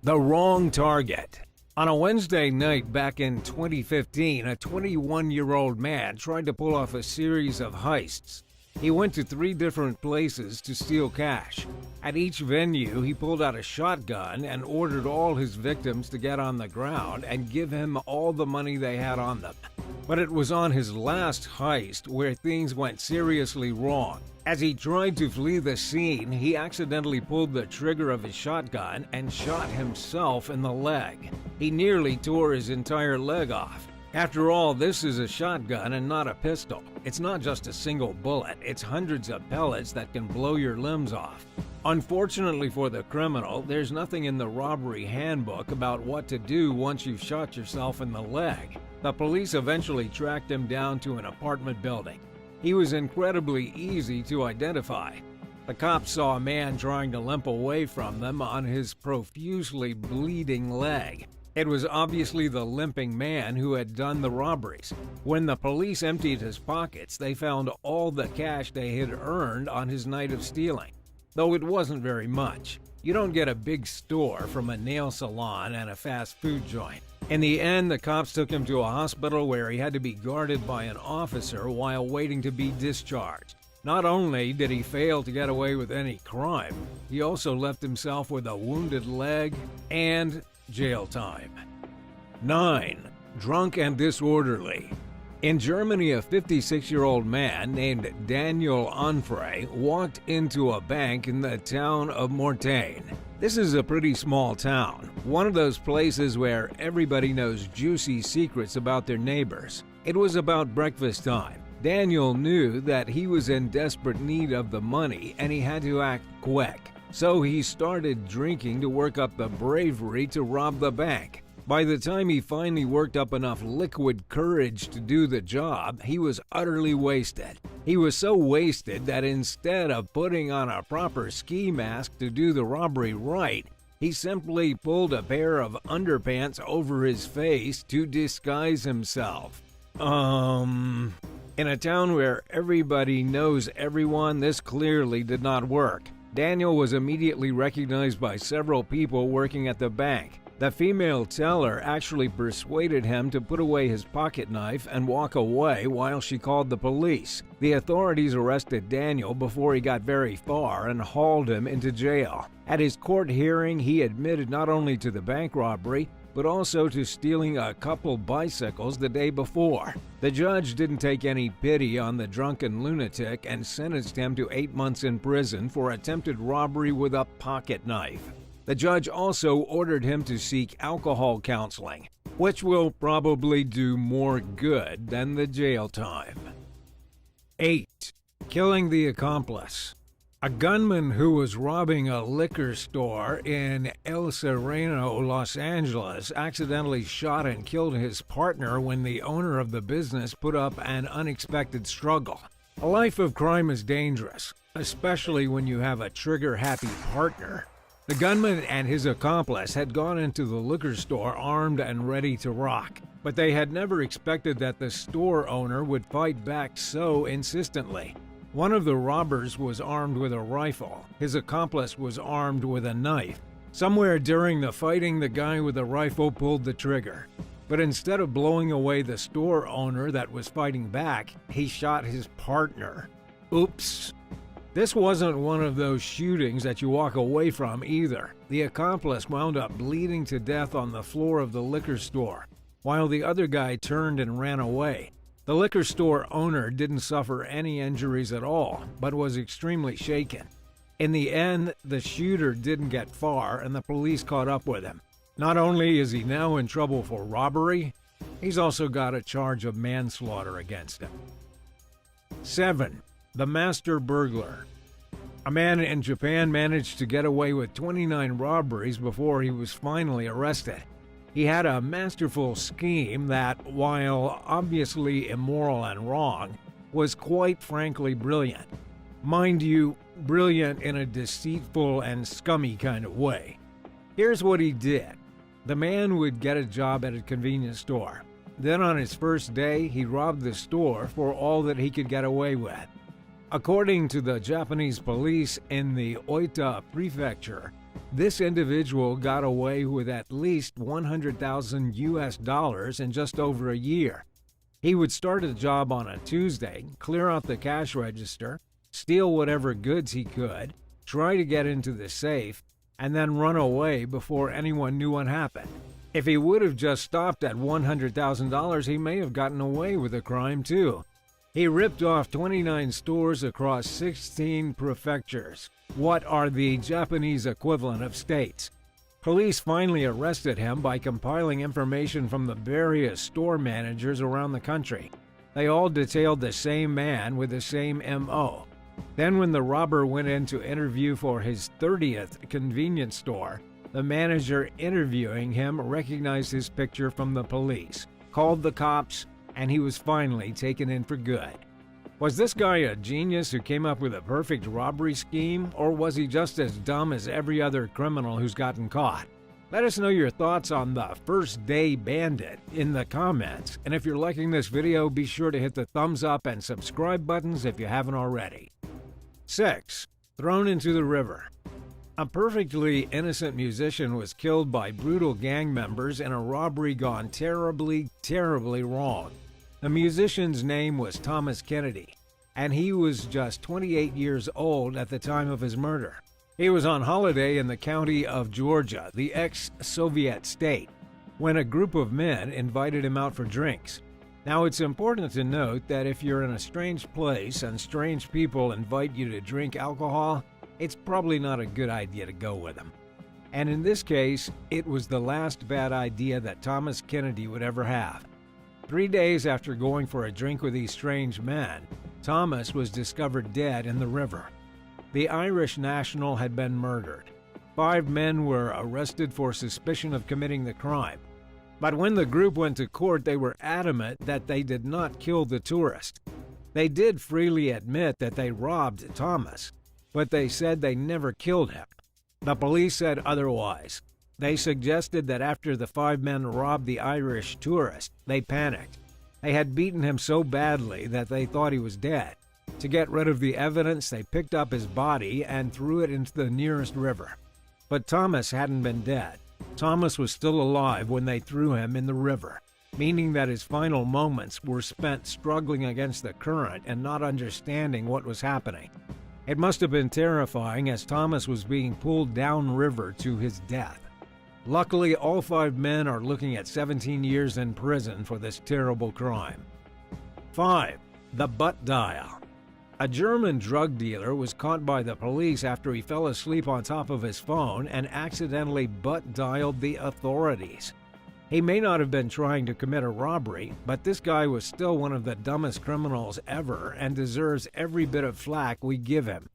The wrong target. On a Wednesday night back in 2015, a 21-year-old man tried to pull off a series of heists. He went to 3 different places to steal cash. At each venue, he pulled out a shotgun and ordered all his victims to get on the ground and give him all the money they had on them. But it was on his last heist where things went seriously wrong. As he tried to flee the scene, he accidentally pulled the trigger of his shotgun and shot himself in the leg. He nearly tore his entire leg off. After all, this is a shotgun and not a pistol. It's not just a single bullet, it's hundreds of pellets that can blow your limbs off. Unfortunately for the criminal, there's nothing in the robbery handbook about what to do once you've shot yourself in the leg. The police eventually tracked him down to an apartment building. He was incredibly easy to identify. The cops saw a man trying to limp away from them on his profusely bleeding leg. It was obviously the limping man who had done the robberies. When the police emptied his pockets, they found all the cash they had earned on his night of stealing, though it wasn't very much. You don't get a big store from a nail salon and a fast food joint. In the end, the cops took him to a hospital where he had to be guarded by an officer while waiting to be discharged. Not only did he fail to get away with any crime, he also left himself with a wounded leg and jail time. 9. Drunk and disorderly. In Germany, a 56-year-old man named Daniel Onfray walked into a bank in the town of Mortain. This is a pretty small town, one of those places where everybody knows juicy secrets about their neighbors. It was about breakfast time. Daniel knew that he was in desperate need of the money and he had to act quick. So he started drinking to work up the bravery to rob the bank. By the time he finally worked up enough liquid courage to do the job, he was utterly wasted. He was so wasted that instead of putting on a proper ski mask to do the robbery right, he simply pulled a pair of underpants over his face to disguise himself. In a town where everybody knows everyone, this clearly did not work. Daniel was immediately recognized by several people working at the bank. The female teller actually persuaded him to put away his pocket knife and walk away while she called the police. The authorities arrested Daniel before he got very far and hauled him into jail. At his court hearing, he admitted not only to the bank robbery, but also to stealing a couple bicycles the day before. The judge didn't take any pity on the drunken lunatic and sentenced him to 8 months in prison for attempted robbery with a pocket knife. The judge also ordered him to seek alcohol counseling, which will probably do more good than the jail time. 8. Killing the accomplice. A gunman who was robbing a liquor store in El Sereno, Los Angeles, accidentally shot and killed his partner when the owner of the business put up an unexpected struggle. A life of crime is dangerous, especially when you have a trigger-happy partner. The gunman and his accomplice had gone into the liquor store armed and ready to rock, but they had never expected that the store owner would fight back so insistently. One of the robbers was armed with a rifle. His accomplice was armed with a knife. Somewhere during the fighting, the guy with the rifle pulled the trigger. But instead of blowing away the store owner that was fighting back, he shot his partner. Oops. This wasn't one of those shootings that you walk away from either. The accomplice wound up bleeding to death on the floor of the liquor store, while the other guy turned and ran away. The liquor store owner didn't suffer any injuries at all, but was extremely shaken. In the end, the shooter didn't get far and the police caught up with him. Not only is he now in trouble for robbery, he's also got a charge of manslaughter against him. 7. The Master Burglar. A man in Japan managed to get away with 29 robberies before he was finally arrested. He had a masterful scheme that, while obviously immoral and wrong, was quite frankly brilliant. Mind you, brilliant in a deceitful and scummy kind of way. Here's what he did. The man would get a job at a convenience store. Then on his first day, he robbed the store for all that he could get away with. According to the Japanese police in the Oita Prefecture, This individual got away with at least $100,000 in just over a year. He would start a job on a Tuesday, clear out the cash register, steal whatever goods he could, try to get into the safe, and then run away before anyone knew what happened. If he would have just stopped at $100,000, he may have gotten away with the crime too. He ripped off 29 stores across 16 prefectures. What are the Japanese equivalent of states? Police finally arrested him by compiling information from the various store managers around the country. They all detailed the same man with the same M.O. Then when the robber went in to interview for his 30th convenience store, the manager interviewing him recognized his picture from the police, called the cops, and he was finally taken in for good. Was this guy a genius who came up with a perfect robbery scheme, or was he just as dumb as every other criminal who's gotten caught? Let us know your thoughts on the First Day Bandit in the comments, and if you're liking this video, be sure to hit the thumbs up and subscribe buttons if you haven't already. 6. Thrown into the river. A perfectly innocent musician was killed by brutal gang members in a robbery gone terribly, terribly wrong. The musician's name was Thomas Kennedy, and he was just 28 years old at the time of his murder. He was on holiday in the county of Georgia, the ex-Soviet state, when a group of men invited him out for drinks. Now, it's important to note that if you're in a strange place and strange people invite you to drink alcohol, it's probably not a good idea to go with them. And in this case, it was the last bad idea that Thomas Kennedy would ever have. 3 days after going for a drink with these strange men, Thomas was discovered dead in the river. The Irish national had been murdered. 5 men were arrested for suspicion of committing the crime. But when the group went to court, they were adamant that they did not kill the tourist. They did freely admit that they robbed Thomas, but they said they never killed him. The police said otherwise. They suggested that after the 5 men robbed the Irish tourist, they panicked. They had beaten him so badly that they thought he was dead. To get rid of the evidence, they picked up his body and threw it into the nearest river. But Thomas hadn't been dead. Thomas was still alive when they threw him in the river, meaning that his final moments were spent struggling against the current and not understanding what was happening. It must have been terrifying as Thomas was being pulled downriver to his death. Luckily, all 5 men are looking at 17 years in prison for this terrible crime. 5. The butt dial. A German drug dealer was caught by the police after he fell asleep on top of his phone and accidentally butt dialed the authorities. He may not have been trying to commit a robbery, but this guy was still one of the dumbest criminals ever and deserves every bit of flack we give him.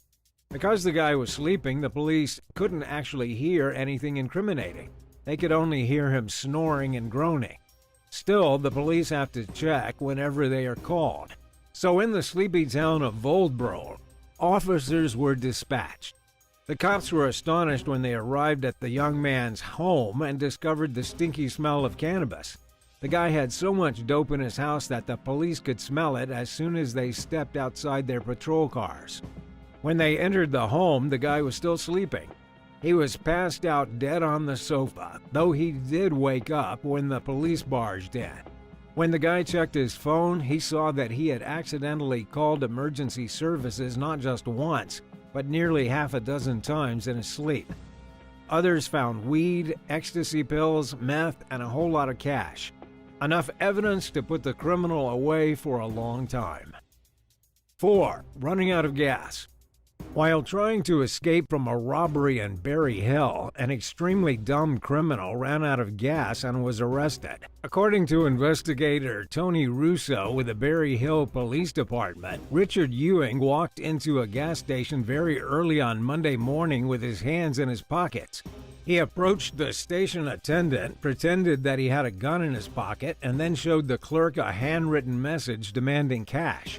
Because the guy was sleeping, the police couldn't actually hear anything incriminating. They could only hear him snoring and groaning. Still, the police have to check whenever they are called. So in the sleepy town of Voldbro, officers were dispatched. The cops were astonished when they arrived at the young man's home and discovered the stinky smell of cannabis. The guy had so much dope in his house that the police could smell it as soon as they stepped outside their patrol cars. When they entered the home, the guy was still sleeping. He was passed out dead on the sofa, though he did wake up when the police barged in. When the guy checked his phone, he saw that he had accidentally called emergency services not just once, but nearly half a dozen times in his sleep. Others found weed, ecstasy pills, meth, and a whole lot of cash. Enough evidence to put the criminal away for a long time. 4. Running out of gas. While trying to escape from a robbery in Berry Hill, an extremely dumb criminal ran out of gas and was arrested. According to investigator Tony Russo with the Berry Hill Police Department, Richard Ewing walked into a gas station very early on Monday morning with his hands in his pockets. He approached the station attendant, pretended that he had a gun in his pocket, and then showed the clerk a handwritten message demanding cash.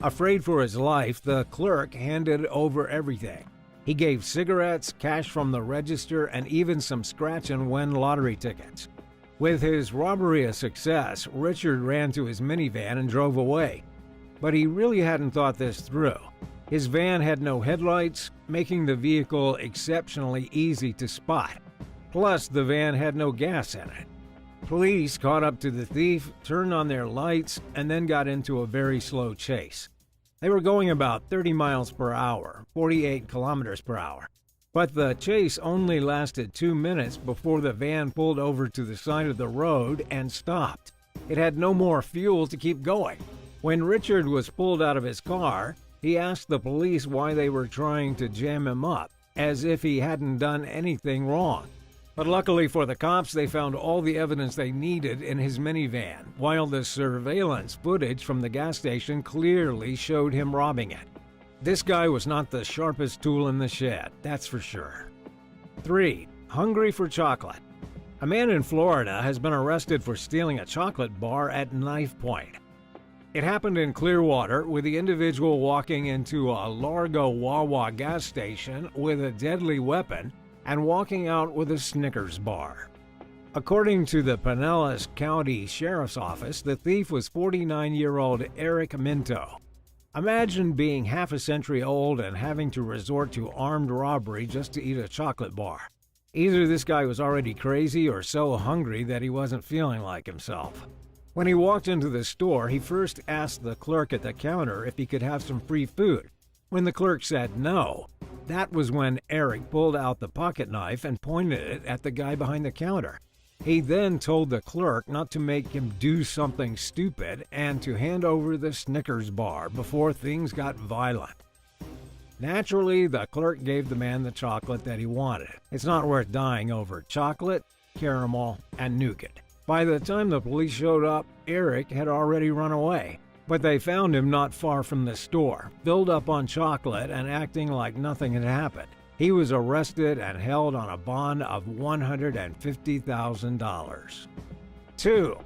Afraid for his life, the clerk handed over everything. He gave cigarettes, cash from the register, and even some scratch-and-win lottery tickets. With his robbery a success, Richard ran to his minivan and drove away. But he really hadn't thought this through. His van had no headlights, making the vehicle exceptionally easy to spot. Plus, the van had no gas in it. Police caught up to the thief, turned on their lights, and then got into a very slow chase. They were going about 30 miles per hour, 48 kilometers per hour. But the chase only lasted 2 minutes before the van pulled over to the side of the road and stopped. It had no more fuel to keep going. When Richard was pulled out of his car, he asked the police why they were trying to jam him up, as if he hadn't done anything wrong. But luckily for the cops, they found all the evidence they needed in his minivan, while the surveillance footage from the gas station clearly showed him robbing it. This guy was not the sharpest tool in the shed, that's for sure. 3. Hungry for chocolate. A man in Florida has been arrested for stealing a chocolate bar at knife point. It happened in Clearwater, with the individual walking into a Largo Wawa gas station with a deadly weapon and walking out with a Snickers bar. According to the Pinellas County Sheriff's Office, the thief was 49-year-old Eric Minto. Imagine being half a century old and having to resort to armed robbery just to eat a chocolate bar. Either this guy was already crazy or so hungry that he wasn't feeling like himself. When he walked into the store, he first asked the clerk at the counter if he could have some free food. When the clerk said no, that was when Eric pulled out the pocket knife and pointed it at the guy behind the counter. He then told the clerk not to make him do something stupid and to hand over the Snickers bar before things got violent. Naturally, the clerk gave the man the chocolate that he wanted. It's not worth dying over chocolate, caramel, and nougat. By the time the police showed up, Eric had already run away. But they found him not far from the store, filled up on chocolate and acting like nothing had happened. He was arrested and held on a bond of $150,000. 2.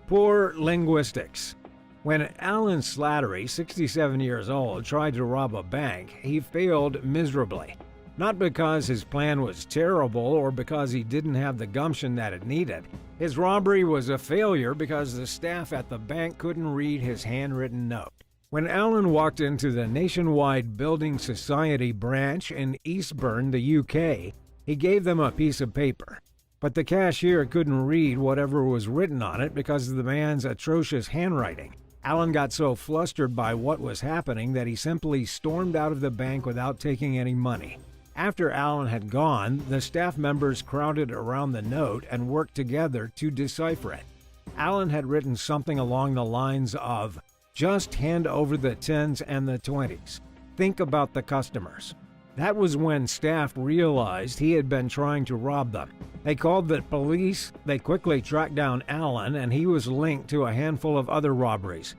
Poor linguistics. When Alan Slattery, 67 years old, tried to rob a bank, he failed miserably. Not because his plan was terrible or because he didn't have the gumption that it needed. His robbery was a failure because the staff at the bank couldn't read his handwritten note. When Alan walked into the Nationwide Building Society branch in Eastbourne, the UK, he gave them a piece of paper. But the cashier couldn't read whatever was written on it because of the man's atrocious handwriting. Alan got so flustered by what was happening that he simply stormed out of the bank without taking any money. After Alan had gone, the staff members crowded around the note and worked together to decipher it. Alan had written something along the lines of, "Just hand over the 10s and the 20s. Think about the customers." That was when staff realized he had been trying to rob them. They called the police. They quickly tracked down Alan, and he was linked to a handful of other robberies.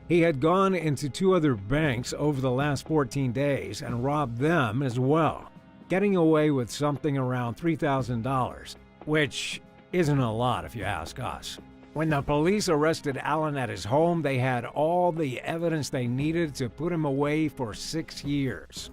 He had gone into 2 other banks over the last 14 days and robbed them as well, getting away with something around $3,000, which isn't a lot if you ask us. When the police arrested Alan at his home, they had all the evidence they needed to put him away for 6 years.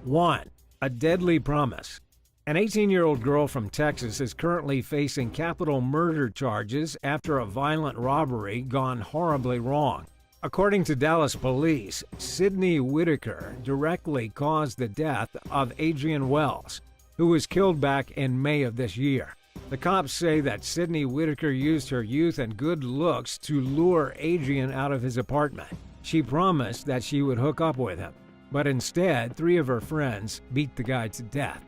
1. A deadly promise. An 18-year-old girl from Texas is currently facing capital murder charges after a violent robbery gone horribly wrong. According to Dallas police, Sydney Whitaker directly caused the death of Adrian Wells, who was killed back in May of this year. The cops say that Sydney Whitaker used her youth and good looks to lure Adrian out of his apartment. She promised that she would hook up with him, but instead, 3 of her friends beat the guy to death.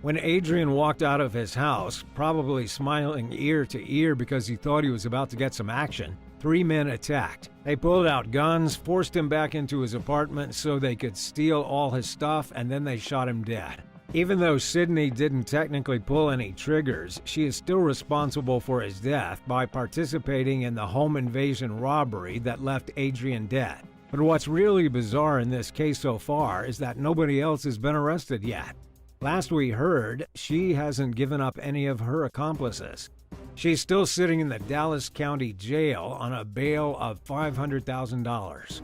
When Adrian walked out of his house, probably smiling ear to ear because he thought he was about to get some action, 3 men attacked. They pulled out guns, forced him back into his apartment so they could steal all his stuff, and then they shot him dead. Even though Sydney didn't technically pull any triggers, she is still responsible for his death by participating in the home invasion robbery that left Adrian dead. But what's really bizarre in this case so far is that nobody else has been arrested yet. Last we heard, she hasn't given up any of her accomplices. She's still sitting in the Dallas County Jail on a bail of $500,000.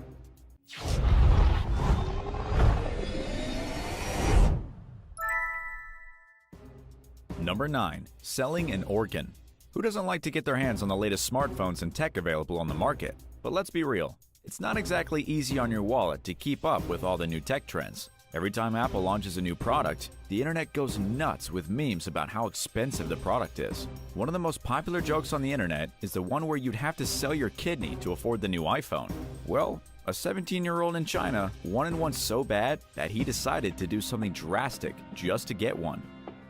Number 9. Selling an organ. Who doesn't like to get their hands on the latest smartphones and tech available on the market? But let's be real. It's not exactly easy on your wallet to keep up with all the new tech trends. Every time Apple launches a new product, the internet goes nuts with memes about how expensive the product is. One of the most popular jokes on the internet is the one where you'd have to sell your kidney to afford the new iPhone. Well, a 17-year-old in China wanted one so bad that he decided to do something drastic just to get one.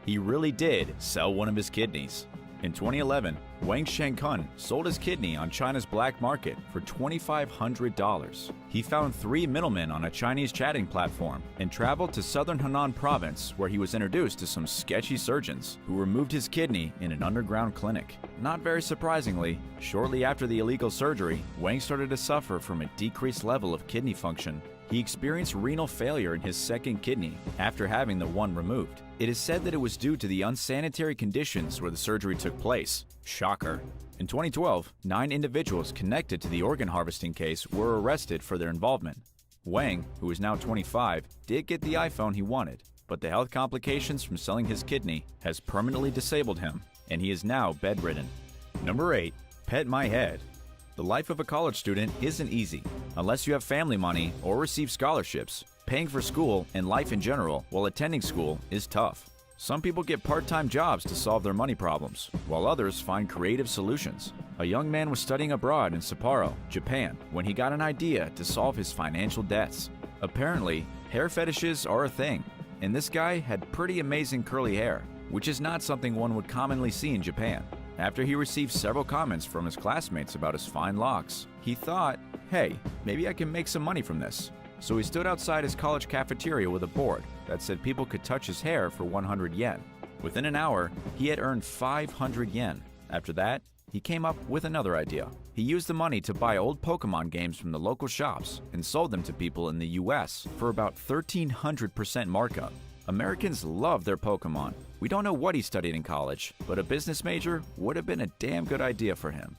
He really did sell one of his kidneys. In 2011, Wang Shenkun sold his kidney on China's black market for $2,500. He found 3 middlemen on a Chinese chatting platform and traveled to southern Henan province, where he was introduced to some sketchy surgeons who removed his kidney in an underground clinic. Not very surprisingly, shortly after the illegal surgery, Wang started to suffer from a decreased level of kidney function. He experienced renal failure in his second kidney after having the one removed. It is said that it was due to the unsanitary conditions where the surgery took place. Shocker. In 2012, 9 individuals connected to the organ harvesting case were arrested for their involvement. Wang, who is now 25, did get the iPhone he wanted, but the health complications from selling his kidney has permanently disabled him, and he is now bedridden. Number 8. Pet my head. The life of a college student isn't easy. Unless you have family money or receive scholarships, paying for school and life in general while attending school is tough. Some people get part-time jobs to solve their money problems, while others find creative solutions. A young man was studying abroad in Sapporo, Japan, when he got an idea to solve his financial debts. Apparently, hair fetishes are a thing, and this guy had pretty amazing curly hair, which is not something one would commonly see in Japan. After he received several comments from his classmates about his fine locks, he thought, hey, maybe I can make some money from this. So he stood outside his college cafeteria with a board that said people could touch his hair for 100 yen. Within an hour, he had earned 500 yen. After that, he came up with another idea. He used the money to buy old Pokemon games from the local shops and sold them to people in the US for about 1,300% markup. Americans love their Pokemon. We don't know what he studied in college, but a business major would have been a damn good idea for him.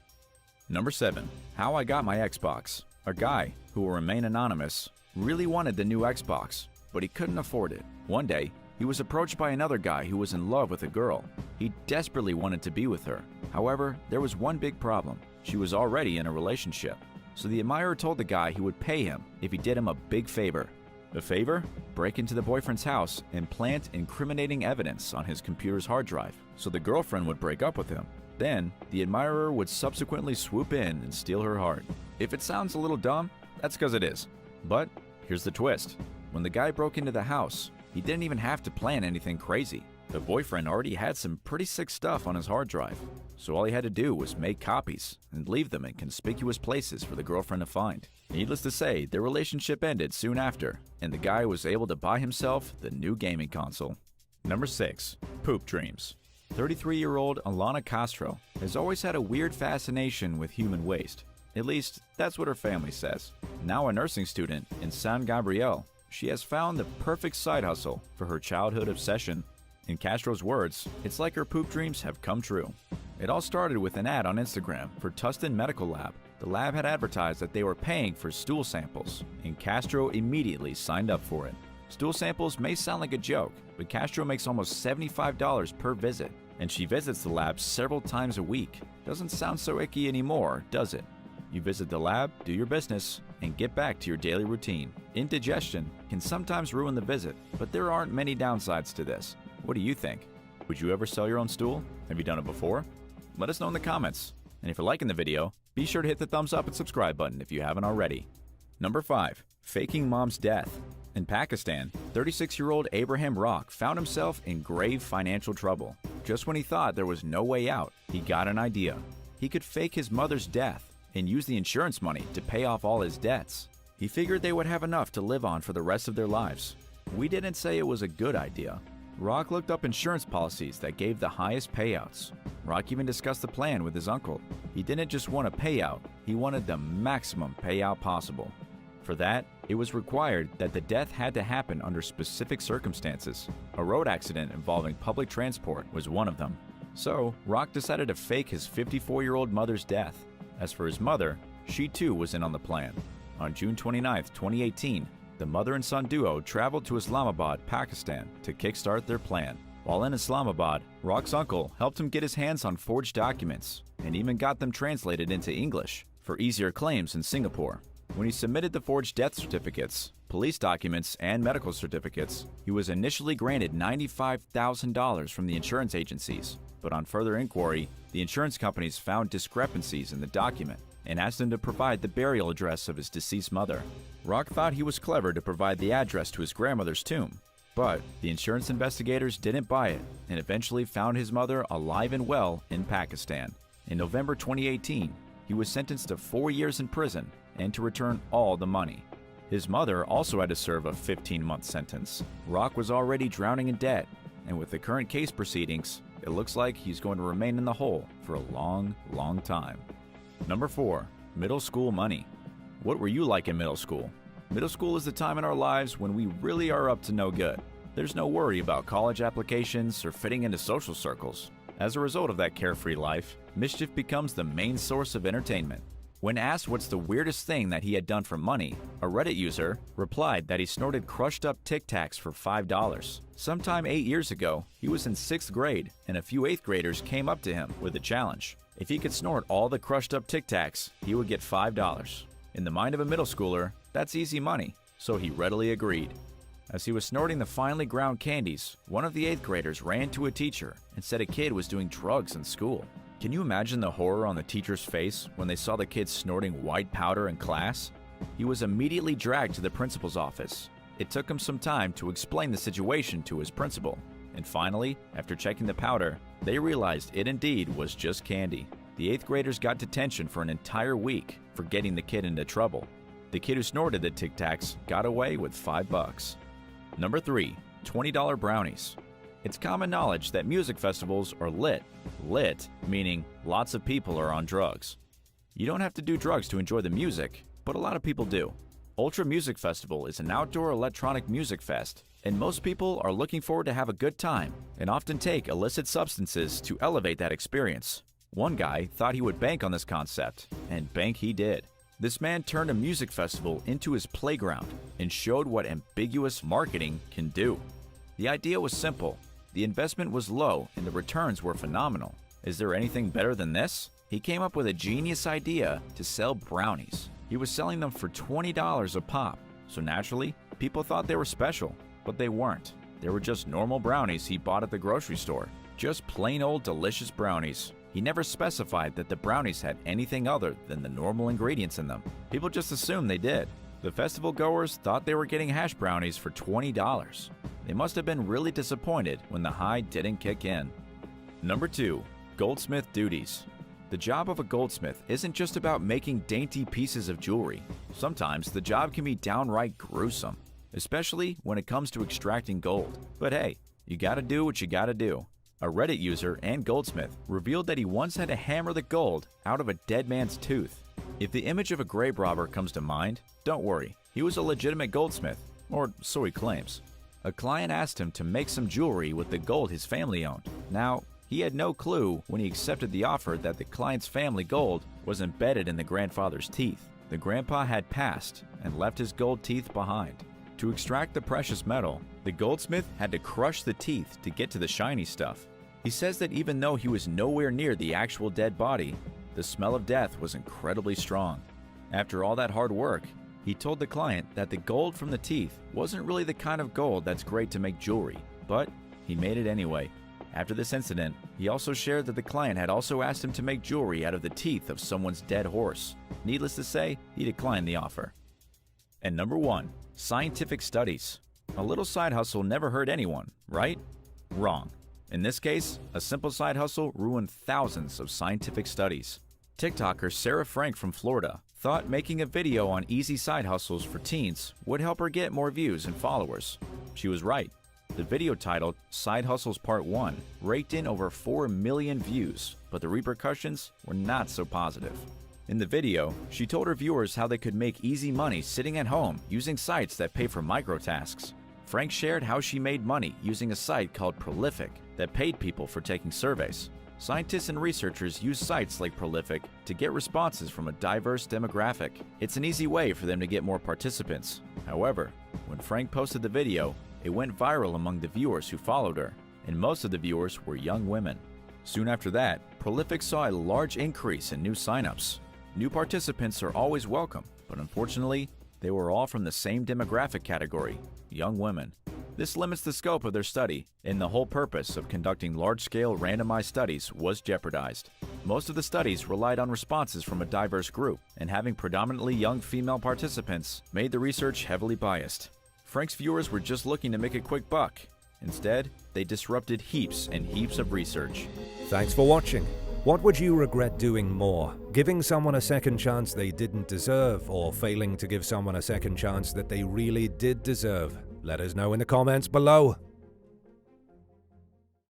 Number 7. How I got my Xbox. A guy, who will remain anonymous, really wanted the new Xbox, but he couldn't afford it. One day, he was approached by another guy who was in love with a girl. He desperately wanted to be with her. However, there was one big problem. She was already in a relationship. So the admirer told the guy he would pay him if he did him a big favor. The favor? Break into the boyfriend's house and plant incriminating evidence on his computer's hard drive, so the girlfriend would break up with him. Then, the admirer would subsequently swoop in and steal her heart. If it sounds a little dumb, that's because it is. But here's the twist. When the guy broke into the house, he didn't even have to plan anything crazy. The boyfriend already had some pretty sick stuff on his hard drive, so all he had to do was make copies and leave them in conspicuous places for the girlfriend to find. Needless to say, their relationship ended soon after, and the guy was able to buy himself the new gaming console. Number 6. Poop dreams. 33-year-old Alana Castro has always had a weird fascination with human waste. At least, that's what her family says. Now a nursing student in San Gabriel, she has found the perfect side hustle for her childhood obsession. In Castro's words, it's like her poop dreams have come true. It all started with an ad on Instagram for Tustin Medical Lab. The lab had advertised that they were paying for stool samples, and Castro immediately signed up for it. Stool samples may sound like a joke, but Castro makes almost $75 per visit, and she visits the lab several times a week. Doesn't sound so icky anymore, does it? You visit the lab, do your business, and get back to your daily routine. Indigestion can sometimes ruin the visit, but there aren't many downsides to this. What do you think? Would you ever sell your own stool? Have you done it before? Let us know in the comments. And if you're liking the video, be sure to hit the thumbs up and subscribe button if you haven't already. Number 5. Faking mom's death. In Pakistan, 36-year-old Abraham Rock found himself in grave financial trouble. Just when he thought there was no way out, he got an idea. He could fake his mother's death and use the insurance money to pay off all his debts. He figured they would have enough to live on for the rest of their lives. We didn't say it was a good idea. Rock looked up insurance policies that gave the highest payouts. Rock even discussed the plan with his uncle. He didn't just want a payout, he wanted the maximum payout possible. For that, it was required that the death had to happen under specific circumstances. A road accident involving public transport was one of them. So, Rock decided to fake his 54-year-old mother's death. As for his mother, she too was in on the plan. On June 29, 2018, the mother and son duo traveled to Islamabad, Pakistan to kickstart their plan. While in Islamabad, Rock's uncle helped him get his hands on forged documents and even got them translated into English for easier claims in Singapore. When he submitted the forged death certificates, police documents, and medical certificates, he was initially granted $95,000 from the insurance agencies. But on further inquiry, the insurance companies found discrepancies in the document and asked him to provide the burial address of his deceased mother. Rock thought he was clever to provide the address to his grandmother's tomb, but the insurance investigators didn't buy it and eventually found his mother alive and well in Pakistan. In November 2018, he was sentenced to 4 years in prison and to return all the money. His mother also had to serve a 15-month sentence. Rock was already drowning in debt, and with the current case proceedings, it looks like he's going to remain in the hole for a long, long time. Number 4. Middle school money. What were you like in middle school? Middle school is the time in our lives when we really are up to no good. There's no worry about college applications or fitting into social circles. As a result of that carefree life, mischief becomes the main source of entertainment. When asked what's the weirdest thing that he had done for money, a Reddit user replied that he snorted crushed-up Tic Tacs for $5. Sometime 8 years ago, he was in 6th grade, and a few 8th graders came up to him with a challenge. If he could snort all the crushed-up Tic Tacs, he would get $5. In the mind of a middle schooler, that's easy money, so he readily agreed. As he was snorting the finely ground candies, one of the 8th graders ran to a teacher and said a kid was doing drugs in school. Can you imagine the horror on the teacher's face when they saw the kid snorting white powder in class? He was immediately dragged to the principal's office. It took him some time to explain the situation to his principal, and finally, after checking the powder, they realized it indeed was just candy. The 8th graders got detention for an entire week for getting the kid into trouble. The kid who snorted the Tic Tacs got away with $5. Number 3. $20 brownies. It's common knowledge that music festivals are lit. Lit, meaning lots of people are on drugs. You don't have to do drugs to enjoy the music, but a lot of people do. Ultra Music Festival is an outdoor electronic music fest, and most people are looking forward to have a good time and often take illicit substances to elevate that experience. One guy thought he would bank on this concept, and bank he did. This man turned a music festival into his playground and showed what ambiguous marketing can do. The idea was simple. The investment was low and the returns were phenomenal. Is there anything better than this? He came up with a genius idea to sell brownies. He was selling them for $20 a pop, so naturally, people thought they were special, but they weren't. They were just normal brownies he bought at the grocery store. Just plain old delicious brownies. He never specified that the brownies had anything other than the normal ingredients in them. People just assumed they did. The festival goers thought they were getting hash brownies for $20. They must have been really disappointed when the high didn't kick in. Number 2. Goldsmith duties. The job of a goldsmith isn't just about making dainty pieces of jewelry. Sometimes the job can be downright gruesome, especially when it comes to extracting gold. But hey, you gotta do what you gotta do. A Reddit user and goldsmith revealed that he once had to hammer the gold out of a dead man's tooth. If the image of a grave robber comes to mind, don't worry, he was a legitimate goldsmith, or so he claims. A client asked him to make some jewelry with the gold his family owned. Now, he had no clue when he accepted the offer that the client's family gold was embedded in the grandfather's teeth. The grandpa had passed and left his gold teeth behind. To extract the precious metal, the goldsmith had to crush the teeth to get to the shiny stuff. He says that even though he was nowhere near the actual dead body, the smell of death was incredibly strong. After all that hard work, he told the client that the gold from the teeth wasn't really the kind of gold that's great to make jewelry, but he made it anyway. After this incident, he also shared that the client had also asked him to make jewelry out of the teeth of someone's dead horse. Needless to say, he declined the offer. And number 1, scientific studies. A little side hustle never hurt anyone, right? Wrong. In this case, a simple side hustle ruined thousands of scientific studies. TikToker Sarah Frank from Florida thought making a video on easy side hustles for teens would help her get more views and followers. She was right. The video titled Side Hustles Part 1 raked in over 4 million views, but the repercussions were not so positive. In the video, she told her viewers how they could make easy money sitting at home using sites that pay for microtasks. Frank shared how she made money using a site called Prolific that paid people for taking surveys. Scientists and researchers use sites like Prolific to get responses from a diverse demographic. It's an easy way for them to get more participants. However, when Frank posted the video, it went viral among the viewers who followed her, and most of the viewers were young women. Soon after that, Prolific saw a large increase in new signups. New participants are always welcome, but unfortunately, they were all from the same demographic category, young women. This limits the scope of their study, and the whole purpose of conducting large-scale randomized studies was jeopardized. Most of the studies relied on responses from a diverse group, and having predominantly young female participants made the research heavily biased. Frank's viewers were just looking to make a quick buck. Instead, they disrupted heaps and heaps of research. Thanks for watching. What would you regret doing more? Giving someone a second chance they didn't deserve, or failing to give someone a second chance that they really did deserve? Let us know in the comments below.